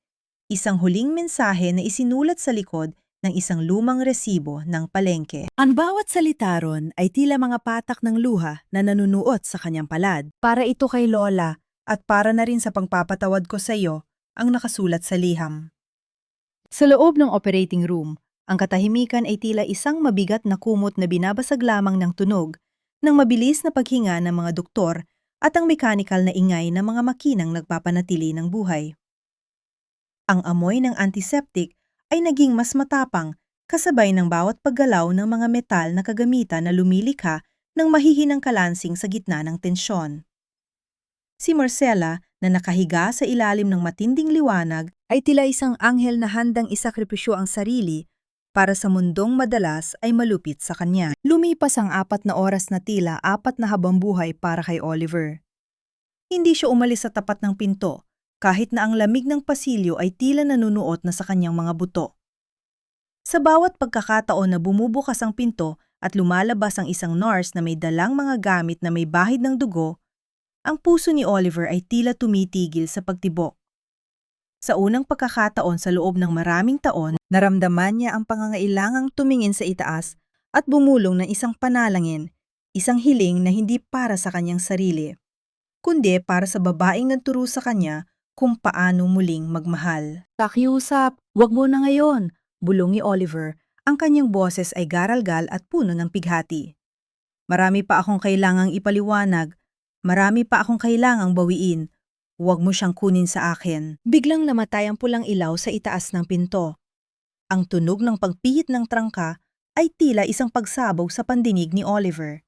Isang huling mensahe na isinulat sa likod ng isang lumang resibo ng palengke. Ang bawat salita ron ay tila mga patak ng luha na nanunuot sa kanyang palad. Para ito kay Lola at para na rin sa pangpapatawad ko sa iyo ang nakasulat sa liham. Sa loob ng operating room, ang katahimikan ay tila isang mabigat na kumot na binabasag lamang ng tunog, ng mabilis na paghinga ng mga doktor at ang mekanikal na ingay ng mga makinang nagpapanatili ng buhay. Ang amoy ng antiseptic ay naging mas matapang kasabay ng bawat paggalaw ng mga metal na kagamitan na lumilikha ng mahihinang kalansing sa gitna ng tensyon. Si Marcela, na nakahiga sa ilalim ng matinding liwanag, ay tila isang anghel na handang isakripisyo ang sarili para sa mundong madalas ay malupit sa kanya. Lumipas ang 4 na oras na tila 4 na habang buhay para kay Oliver. Hindi siya umalis sa tapat ng pinto, kahit na ang lamig ng pasilyo ay tila nanunuot na sa kanyang mga buto. Sa bawat pagkakataon na bumubukas ang pinto at lumalabas ang isang nurse na may dalang mga gamit na may bahid ng dugo, ang puso ni Oliver ay tila tumitigil sa pagtibok. Sa unang pagkakataon sa loob ng maraming taon, naramdaman niya ang pangangailangang tumingin sa itaas at bumulong ng isang panalangin, isang hiling na hindi para sa kanyang sarili, kundi para sa babaeng nagturo sa kanya kung paano muling magmahal. Pakiusap, wag mo na ngayon, bulong ni Oliver. Ang kanyang boses ay garalgal at puno ng pighati. Marami pa akong kailangang ipaliwanag, marami pa akong kailangang bawiin. Huwag mo siyang kunin sa akin. Biglang namatay ang pulang ilaw sa itaas ng pinto. Ang tunog ng pagpihit ng trangka ay tila isang pagsabog sa pandinig ni Oliver.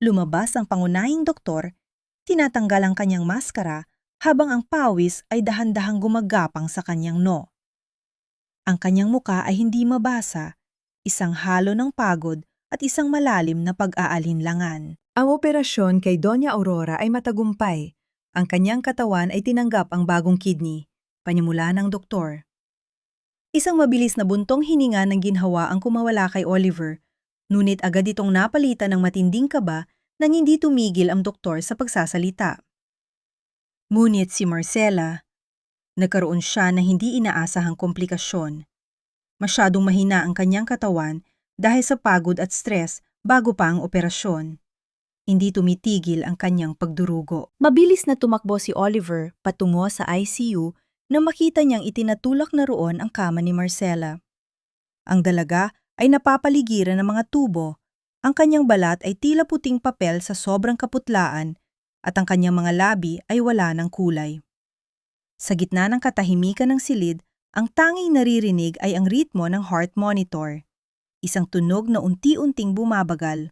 Lumabas ang pangunahing doktor, tinatanggal ang kanyang maskara habang ang pawis ay dahan-dahang gumagapang sa kanyang noo. Ang kanyang muka ay hindi mabasa, isang halo ng pagod at isang malalim na pag-aalinlangan. Ang operasyon kay Doña Aurora ay matagumpay. Ang kanyang katawan ay tinanggap ang bagong kidney, panimula ng doktor. Isang mabilis na buntong hininga ng ginhawa ang kumawala kay Oliver, ngunit agad itong napalitan ng matinding kaba nang hindi tumigil ang doktor sa pagsasalita. Ngunit si Marcela, nagkaroon siya ng hindi inaasahang komplikasyon. Masyadong mahina ang kanyang katawan dahil sa pagod at stress bago pa ang operasyon. Hindi tumitigil ang kanyang pagdurugo. Mabilis na tumakbo si Oliver patungo sa ICU nang makita niyang itinatulak na roon ang kama ni Marcela. Ang dalaga ay napapaligiran ng mga tubo. Ang kanyang balat ay tila puting papel sa sobrang kaputlaan at ang kanyang mga labi ay wala ng kulay. Sa gitna ng katahimikan ng silid, ang tanging naririnig ay ang ritmo ng heart monitor. Isang tunog na unti-unting bumabagal.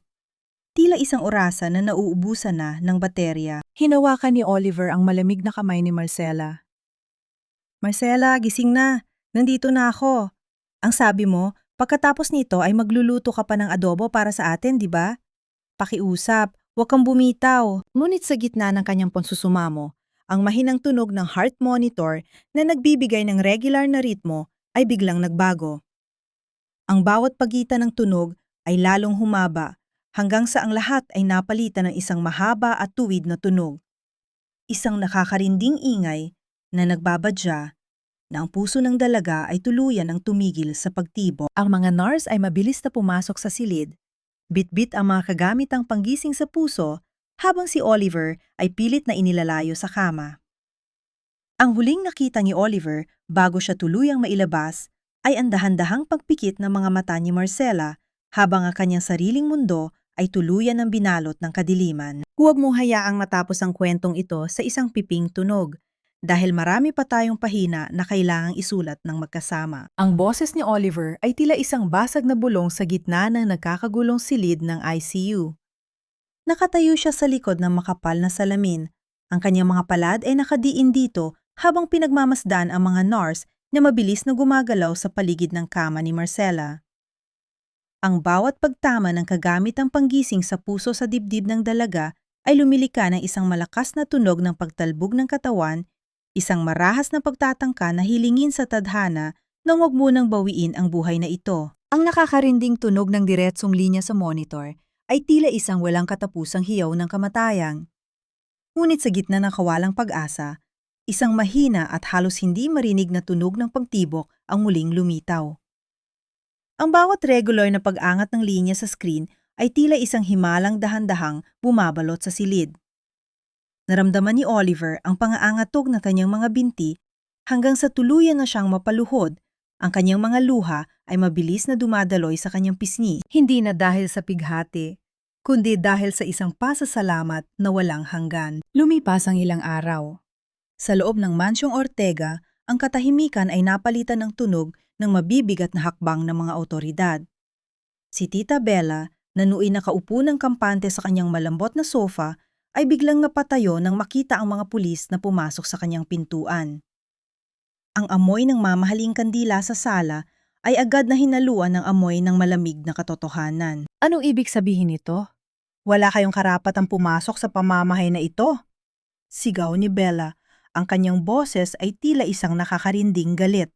Tila isang orasan na nauubusan na ng baterya. Hinawakan ni Oliver ang malamig na kamay ni Marcela. Marcela, gising na. Nandito na ako. Ang sabi mo, pagkatapos nito ay magluluto ka pa ng adobo para sa atin, di ba? Pakiusap, huwag kang bumitaw. Ngunit sa gitna ng kanyang pansusumamo, ang mahinang tunog ng heart monitor na nagbibigay ng regular na ritmo ay biglang nagbago. Ang bawat pagitan ng tunog ay lalong humaba hanggang sa ang lahat ay napalitan ng isang mahaba at tuwid na tunog. Isang nakakarinding ingay na nagbabadya na ang puso ng dalaga ay tuluyan ang tumigil sa pagtibok. Ang mga nurse ay mabilis na pumasok sa silid. Bit-bit ang mga kagamitang panggising sa puso habang si Oliver ay pilit na inilalayo sa kama. Ang huling nakita ni Oliver bago siya tuluyang mailabas ay ang dahan-dahang pagpikit ng mga mata ni Marcela habang ang kanyang sariling mundo ay tuluyan ng binalot ng kadiliman. Huwag mong hayaang matapos ang kwentong ito sa isang piping tunog dahil marami pa tayong pahina na kailangang isulat ng magkasama. Ang boses ni Oliver ay tila isang basag na bulong sa gitna ng nagkakagulong silid ng ICU. Nakatayo siya sa likod ng makapal na salamin. Ang kanyang mga palad ay nakadiin dito habang pinagmamasdan ang mga nurse na mabilis na gumagalaw sa paligid ng kama ni Marcela. Ang bawat pagtama ng kagamitang panggising sa puso sa dibdib ng dalaga ay lumilika ng isang malakas na tunog ng pagtalbog ng katawan, isang marahas na pagtatangka na hilingin sa tadhana na huwag munang bawiin ang buhay na ito. Ang nakakarinding tunog ng diretsong linya sa monitor ay tila isang walang katapusang hiyaw ng kamatayan. Ngunit sa gitna ng kawalang pag-asa, isang mahina at halos hindi marinig na tunog ng pagtibok ang muling lumitaw. Ang bawat regular na pag-angat ng linya sa screen ay tila isang himalang dahan-dahang bumabalot sa silid. Naramdaman ni Oliver ang pangaangatog na kanyang mga binti hanggang sa tuluyan na siyang mapaluhod. Ang kanyang mga luha ay mabilis na dumadaloy sa kanyang pisngi, hindi na dahil sa pighati, kundi dahil sa isang pasasalamat na walang hanggan. Lumipas ang ilang araw. Sa loob ng Mansyong Ortega, ang katahimikan ay napalitan ng tunog ng mabibigat na hakbang ng mga awtoridad. Si Tita Bella, na nuoy nakaupo ng kampante sa kanyang malambot na sofa, ay biglang napatayo nang makita ang mga pulis na pumasok sa kanyang pintuan. Ang amoy ng mamahaling kandila sa sala ay agad na hinaluan ng amoy ng malamig na katotohanan. Anong ibig sabihin nito? Wala kayong karapatang pumasok sa pamamahay na ito. Sigaw ni Bella. Ang kanyang boses ay tila isang nakakarinding galit.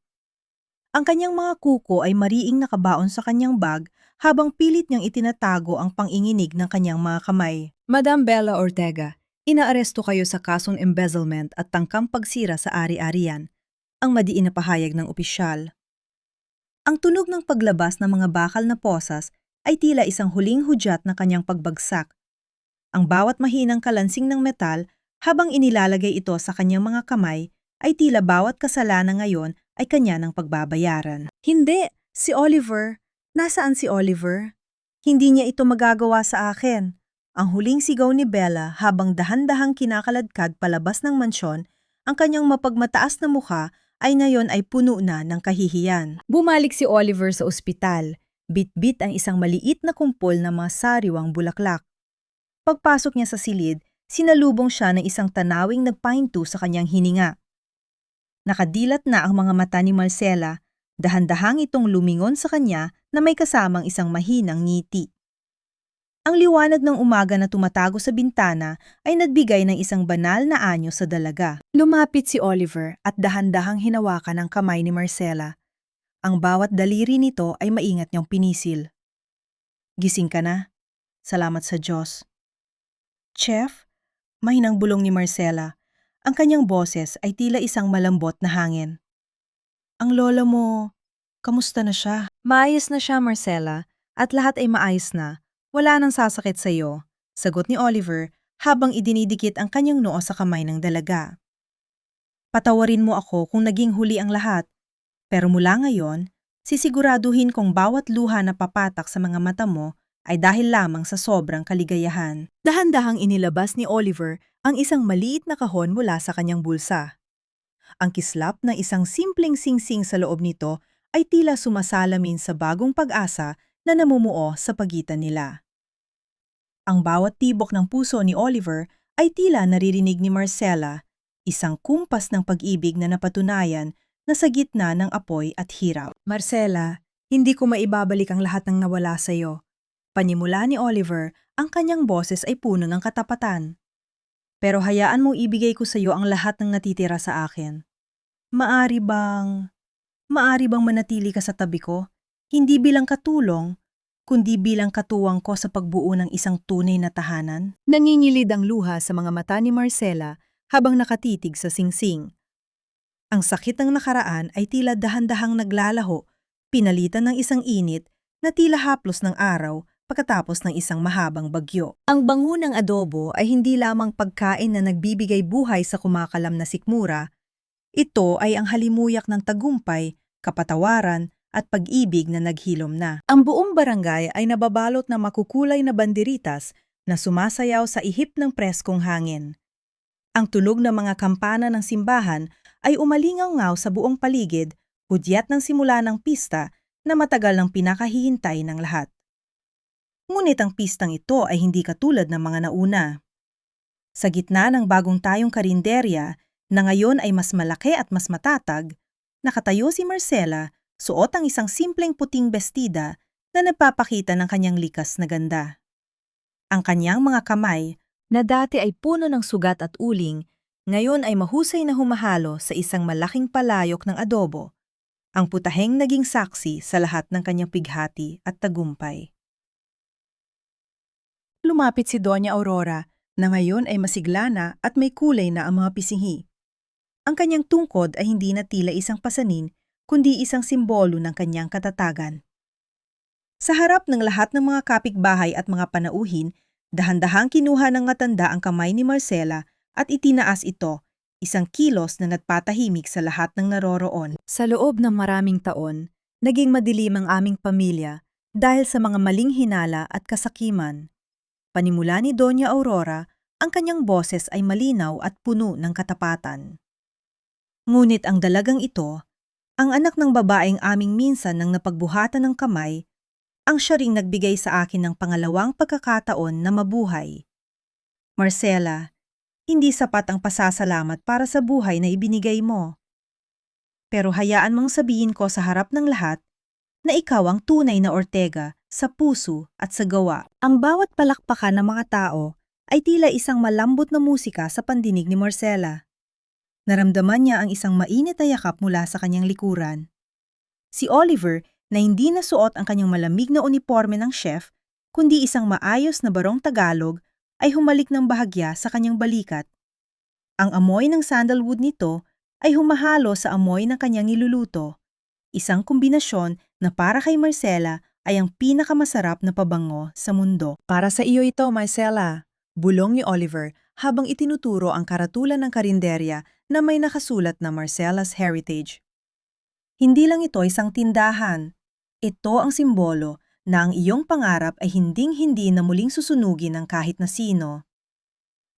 Ang kanyang mga kuko ay mariing nakabaon sa kanyang bag habang pilit niyang itinatago ang panginginig ng kanyang mga kamay. Madam Bella Ortega, inaaresto kayo sa kasong embezzlement at tangkang pagsira sa ari-arian, ang madiin na pahayag ng opisyal. Ang tunog ng paglabas ng mga bakal na posas ay tila isang huling hudyat na kanyang pagbagsak. Ang bawat mahinang kalansing ng metal habang inilalagay ito sa kanyang mga kamay ay tila bawat kasalanan ngayon ay kanya ng pagbabayaran. Hindi! Si Oliver! Nasaan si Oliver? Hindi niya ito magagawa sa akin. Ang huling sigaw ni Bella habang dahan-dahang kinakaladkad palabas ng mansyon, ang kanyang mapagmataas na mukha ay ngayon ay puno na ng kahihiyan. Bumalik si Oliver sa ospital. Bit-bit ang isang maliit na kumpol ng mga sariwang bulaklak. Pagpasok niya sa silid, sinalubong siya ng isang tanawing nagpahinto sa kanyang hininga. Nakadilat na ang mga mata ni Marcela, dahan-dahang itong lumingon sa kanya na may kasamang isang mahinang ngiti. Ang liwanag ng umaga na tumatago sa bintana ay nagbigay ng isang banal na anyo sa dalaga. Lumapit si Oliver at dahan-dahang hinawakan ang kamay ni Marcela. Ang bawat daliri nito ay maingat niyang pinisil. Gising ka na. Salamat sa Diyos. Chef? Mahinang bulong ni Marcela. Ang kanyang boses ay tila isang malambot na hangin. Ang lola mo, kamusta na siya? Maayos na siya, Marcela, at lahat ay maayos na. Wala nang sasakit sa iyo, sagot ni Oliver habang idinidikit ang kanyang noo sa kamay ng dalaga. Patawarin mo ako kung naging huli ang lahat, pero mula ngayon, sisiguraduhin kong bawat luha na papatak sa mga mata mo ay dahil lamang sa sobrang kaligayahan. Dahan-dahang inilabas ni Oliver ang isang maliit na kahon mula sa kanyang bulsa. Ang kislap ng isang simpleng singsing sa loob nito ay tila sumasalamin sa bagong pag-asa na namumuo sa pagitan nila. Ang bawat tibok ng puso ni Oliver ay tila naririnig ni Marcela, isang kumpas ng pag-ibig na napatunayan na sa gitna ng apoy at hirap. Marcela, hindi ko maibabalik ang lahat ng nawala sa iyo. Panimula ni Oliver, ang kanyang boses ay puno ng katapatan. Pero hayaan mong ibigay ko sa iyo ang lahat ng natitira sa akin. Maari bang manatili ka sa tabi ko? Hindi bilang katulong, kundi bilang katuwang ko sa pagbuo ng isang tunay na tahanan. Nangingilid ang luha sa mga mata ni Marcela habang nakatitig sa singsing. Ang sakit ng nakaraan ay tila dahan-dahang naglalaho, pinalitan ng isang init na tila haplos ng araw pagkatapos ng isang mahabang bagyo. Ang bango ng adobo ay hindi lamang pagkain na nagbibigay buhay sa kumakalam na sikmura. Ito ay ang halimuyak ng tagumpay, kapatawaran, at pag-ibig na naghilom na. Ang buong barangay ay nababalot ng makukulay na banderitas na sumasayaw sa ihip ng preskong hangin. Ang tunog ng mga kampana ng simbahan ay umalingaw-ngaw sa buong paligid, hudyat ng simula ng pista na matagal nang pinakahihintay ng lahat. Ngunit ang pistang ito ay hindi katulad ng mga nauna. Sa gitna ng bagong tayong karinderya na ngayon ay mas malaki at mas matatag, nakatayo si Marcela, suot ang isang simpleng puting bestida na nagpapakita ng kanyang likas na ganda. Ang kanyang mga kamay, na dati ay puno ng sugat at uling, ngayon ay mahusay na humahalo sa isang malaking palayok ng adobo. Ang putaheng naging saksi sa lahat ng kanyang pighati at tagumpay. Lumapit si Doña Aurora, na ngayon ay masigla na at may kulay na ang mga pisinghi. Ang kanyang tungkod ay hindi na tila isang pasanin, kundi isang simbolo ng kanyang katatagan. Sa harap ng lahat ng mga kapitbahay at mga panauhin, dahan-dahang kinuha ng matanda ang kamay ni Marcela at itinaas ito, isang kilos na nagpatahimik sa lahat ng naroroon. Sa loob ng maraming taon, naging madilim ang aming pamilya dahil sa mga maling hinala at kasakiman. Panimula ni Doña Aurora, ang kanyang boses ay malinaw at puno ng katapatan. Ngunit ang dalagang ito, ang anak ng babaeng aming minsan nang napagbuhatan ng kamay, ang siya ring nagbigay sa akin ng pangalawang pagkakataon na mabuhay. Marcela, hindi sapat ang pasasalamat para sa buhay na ibinigay mo. Pero hayaan mong sabihin ko sa harap ng lahat na ikaw ang tunay na Ortega sa puso at sa gawa. Ang bawat palakpakan ng mga tao ay tila isang malambot na musika sa pandinig ni Marcela. Naramdaman niya ang isang mainit na yakap mula sa kanyang likuran. Si Oliver, na hindi nasuot ang kanyang malamig na uniforme ng chef, kundi isang maayos na barong Tagalog, ay humalik ng bahagya sa kanyang balikat. Ang amoy ng sandalwood nito ay humahalo sa amoy ng kanyang niluluto, isang kombinasyon na para kay Marcela ay ang pinakamasarap na pabango sa mundo. Para sa iyo ito, Marcela, bulong ni Oliver habang itinuturo ang karatulan ng karinderya na may nakasulat na Marcela's Heritage. Hindi lang ito isang tindahan. Ito ang simbolo na ang iyong pangarap ay hinding-hindi na muling susunugin ng kahit na sino.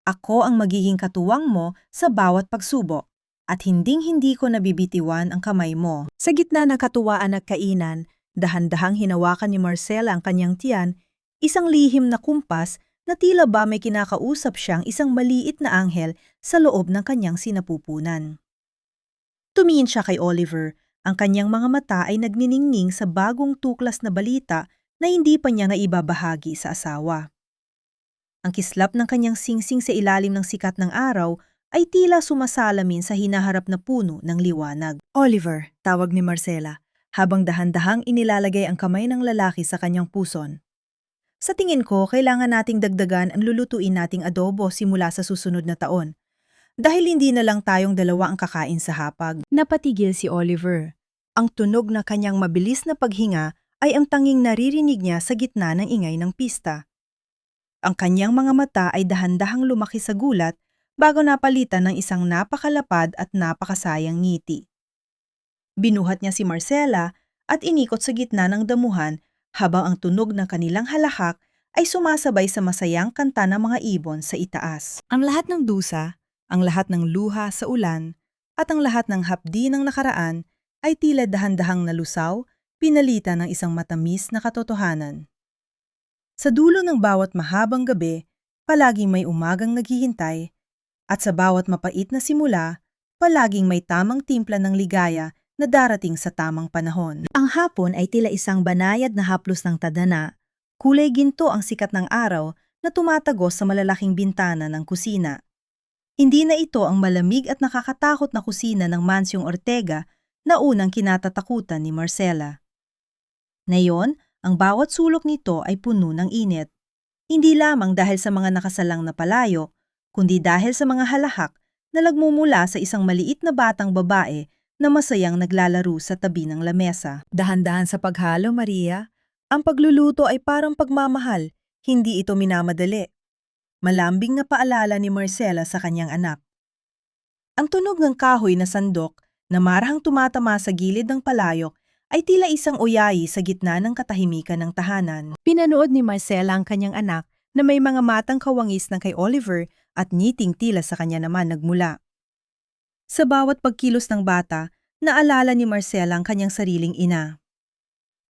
Ako ang magiging katuwang mo sa bawat pagsubok at hinding-hindi ko nabibitiwan ang kamay mo. Sa gitna ng katuwaan at kainan, dahan-dahang hinawakan ni Marcela ang kanyang tiyan, isang lihim na kumpas na tila ba may kinakausap siyang isang maliit na anghel sa loob ng kanyang sinapupunan. Tumingin siya kay Oliver. Ang kanyang mga mata ay nagniningning sa bagong tuklas na balita na hindi pa niya naibabahagi sa asawa. Ang kislap ng kanyang singsing sa ilalim ng sikat ng araw ay tila sumasalamin sa hinaharap na puno ng liwanag. Oliver, tawag ni Marcela, habang dahan-dahang inilalagay ang kamay ng lalaki sa kanyang puson. Sa tingin ko, kailangan nating dagdagan ang lulutuin nating adobo simula sa susunod na taon. Dahil hindi na lang tayong dalawa ang kakain sa hapag. Napatigil si Oliver. Ang tunog na kanyang mabilis na paghinga ay ang tanging naririnig niya sa gitna ng ingay ng pista. Ang kanyang mga mata ay dahan-dahang lumaki sa gulat bago napalitan ng isang napakalapad at napakasayang ngiti. Binuhat niya si Marcela at inikot sa gitna ng damuhan habang ang tunog ng kanilang halakak ay sumasabay sa masayang kanta ng mga ibon sa itaas. Ang lahat ng dusa, ang lahat ng luha sa ulan, at ang lahat ng hapdi ng nakaraan ay tila dahan-dahang nalusaw, pinalitan ng isang matamis na katotohanan. Sa dulo ng bawat mahabang gabi, palaging may umagang naghihintay, at sa bawat mapait na simula, palaging may tamang timpla ng ligaya na darating sa tamang panahon. Ang hapon ay tila isang banayad na haplos ng tadhana, kulay ginto ang sikat ng araw na tumatagos sa malalaking bintana ng kusina. Hindi na ito ang malamig at nakakatakot na kusina ng Mansyong Ortega na unang kinatatakutan ni Marcela. Ngayon, ang bawat sulok nito ay puno ng init. Hindi lamang dahil sa mga nakasalang na palayok, kundi dahil sa mga halahak na nagmumula sa isang maliit na batang babae na masayang naglalaro sa tabi ng lamesa. Dahan-dahan sa paghalo, Maria. Ang pagluluto ay parang pagmamahal, hindi ito minamadali. Malambing na paalala ni Marcela sa kanyang anak. Ang tunog ng kahoy na sandok na marahang tumatama sa gilid ng palayok ay tila isang uyayi sa gitna ng katahimikan ng tahanan. Pinanood ni Marcela ang kanyang anak na may mga matang kawangis ng kay Oliver at ngiting tila sa kanya naman nagmula. Sa bawat pagkilos ng bata, naalala ni Marcela ang kanyang sariling ina.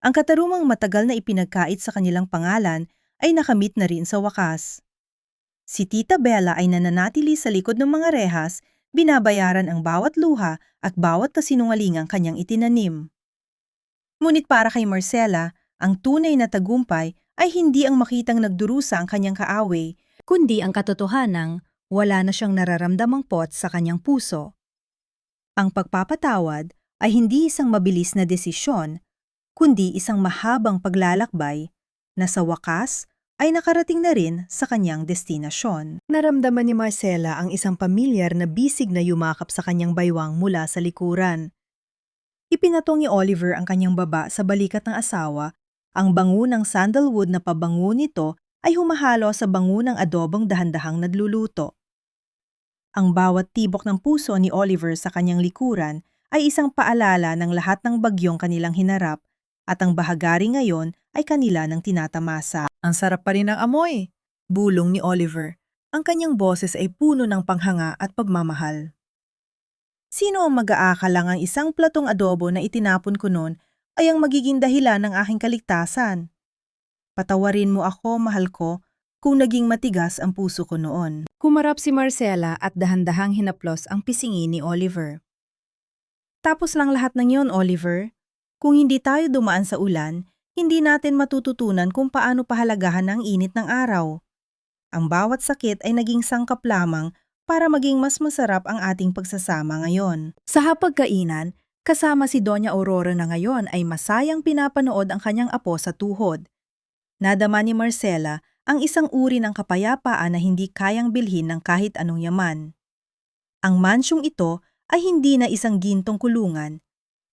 Ang katarumang matagal na ipinagkait sa kanilang pangalan ay nakamit na rin sa wakas. Si Tita Bella ay nananatili sa likod ng mga rehas, binabayaran ang bawat luha at bawat kasinungalingang kanyang itinanim. Ngunit para kay Marcela, ang tunay na tagumpay ay hindi ang makitang nagdurusa ang kanyang kaaway, kundi ang katotohanang wala na siyang nararamdamang pot sa kanyang puso. Ang pagpapatawad ay hindi isang mabilis na desisyon, kundi isang mahabang paglalakbay na sa wakas ay nakarating na rin sa kanyang destinasyon. Naramdaman ni Marcela ang isang pamilyar na bisig na yumakap sa kanyang baywang mula sa likuran. Ipinatong ni Oliver ang kanyang baba sa balikat ng asawa. Ang bango ng sandalwood na pabango nito ay humahalo sa bango ng adobong dahan-dahang nagluluto. Ang bawat tibok ng puso ni Oliver sa kanyang likuran ay isang paalala ng lahat ng bagyong kanilang hinarap at ang bahagari ngayon ay kanila ng tinatamasa. Ang sarap pa rin ng amoy, bulong ni Oliver. Ang kanyang boses ay puno ng panghanga at pagmamahal. Sino ang mag-aakalang ang isang platong adobo na itinapon ko noon ay ang magiging dahilan ng aking kaligtasan? Patawarin mo ako, mahal ko, kung naging matigas ang puso ko noon. Kumarap si Marcela at dahan-dahang hinaplos ang pisingi ni Oliver. Tapos lang lahat ng yon, Oliver. Kung hindi tayo dumaan sa ulan, hindi natin matututunan kung paano pahalagahan ang init ng araw. Ang bawat sakit ay naging sangkap lamang para maging mas masarap ang ating pagsasama ngayon. Sa hapagkainan, kasama si Doña Aurora na ngayon ay masayang pinapanood ang kanyang apo sa tuhod. Nadama ni Marcela ang isang uri ng kapayapaan na hindi kayang bilhin ng kahit anong yaman. Ang mansyong ito ay hindi na isang gintong kulungan,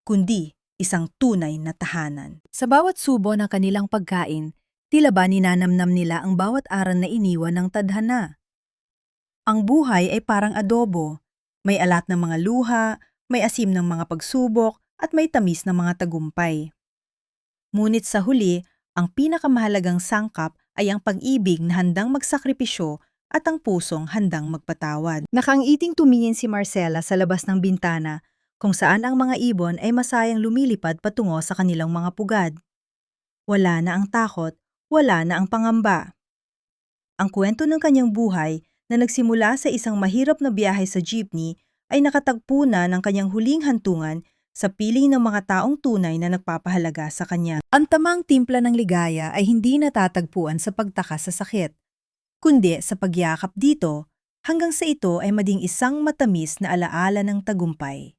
kundi isang tunay na tahanan. Sa bawat subo ng kanilang pagkain, tila ba ninanamnam nila ang bawat aral na iniwan ng tadhana. Ang buhay ay parang adobo. May alat ng mga luha, may asim ng mga pagsubok, at may tamis ng mga tagumpay. Ngunit sa huli, ang pinakamahalagang sangkap ay ang pag-ibig na handang magsakripisyo at ang pusong handang magpatawad. Nakangiting tumingin si Marcela sa labas ng bintana, kung saan ang mga ibon ay masayang lumilipad patungo sa kanilang mga pugad. Wala na ang takot, wala na ang pangamba. Ang kwento ng kanyang buhay na nagsimula sa isang mahirap na biyahe sa jeepney ay nakatagpo na ng kanyang huling hantungan sa piling ng mga taong tunay na nagpapahalaga sa kanya. Ang tamang timpla ng ligaya ay hindi natatagpuan sa pagtakas sa sakit, kundi sa pagyakap dito hanggang sa ito ay maging isang matamis na alaala ng tagumpay.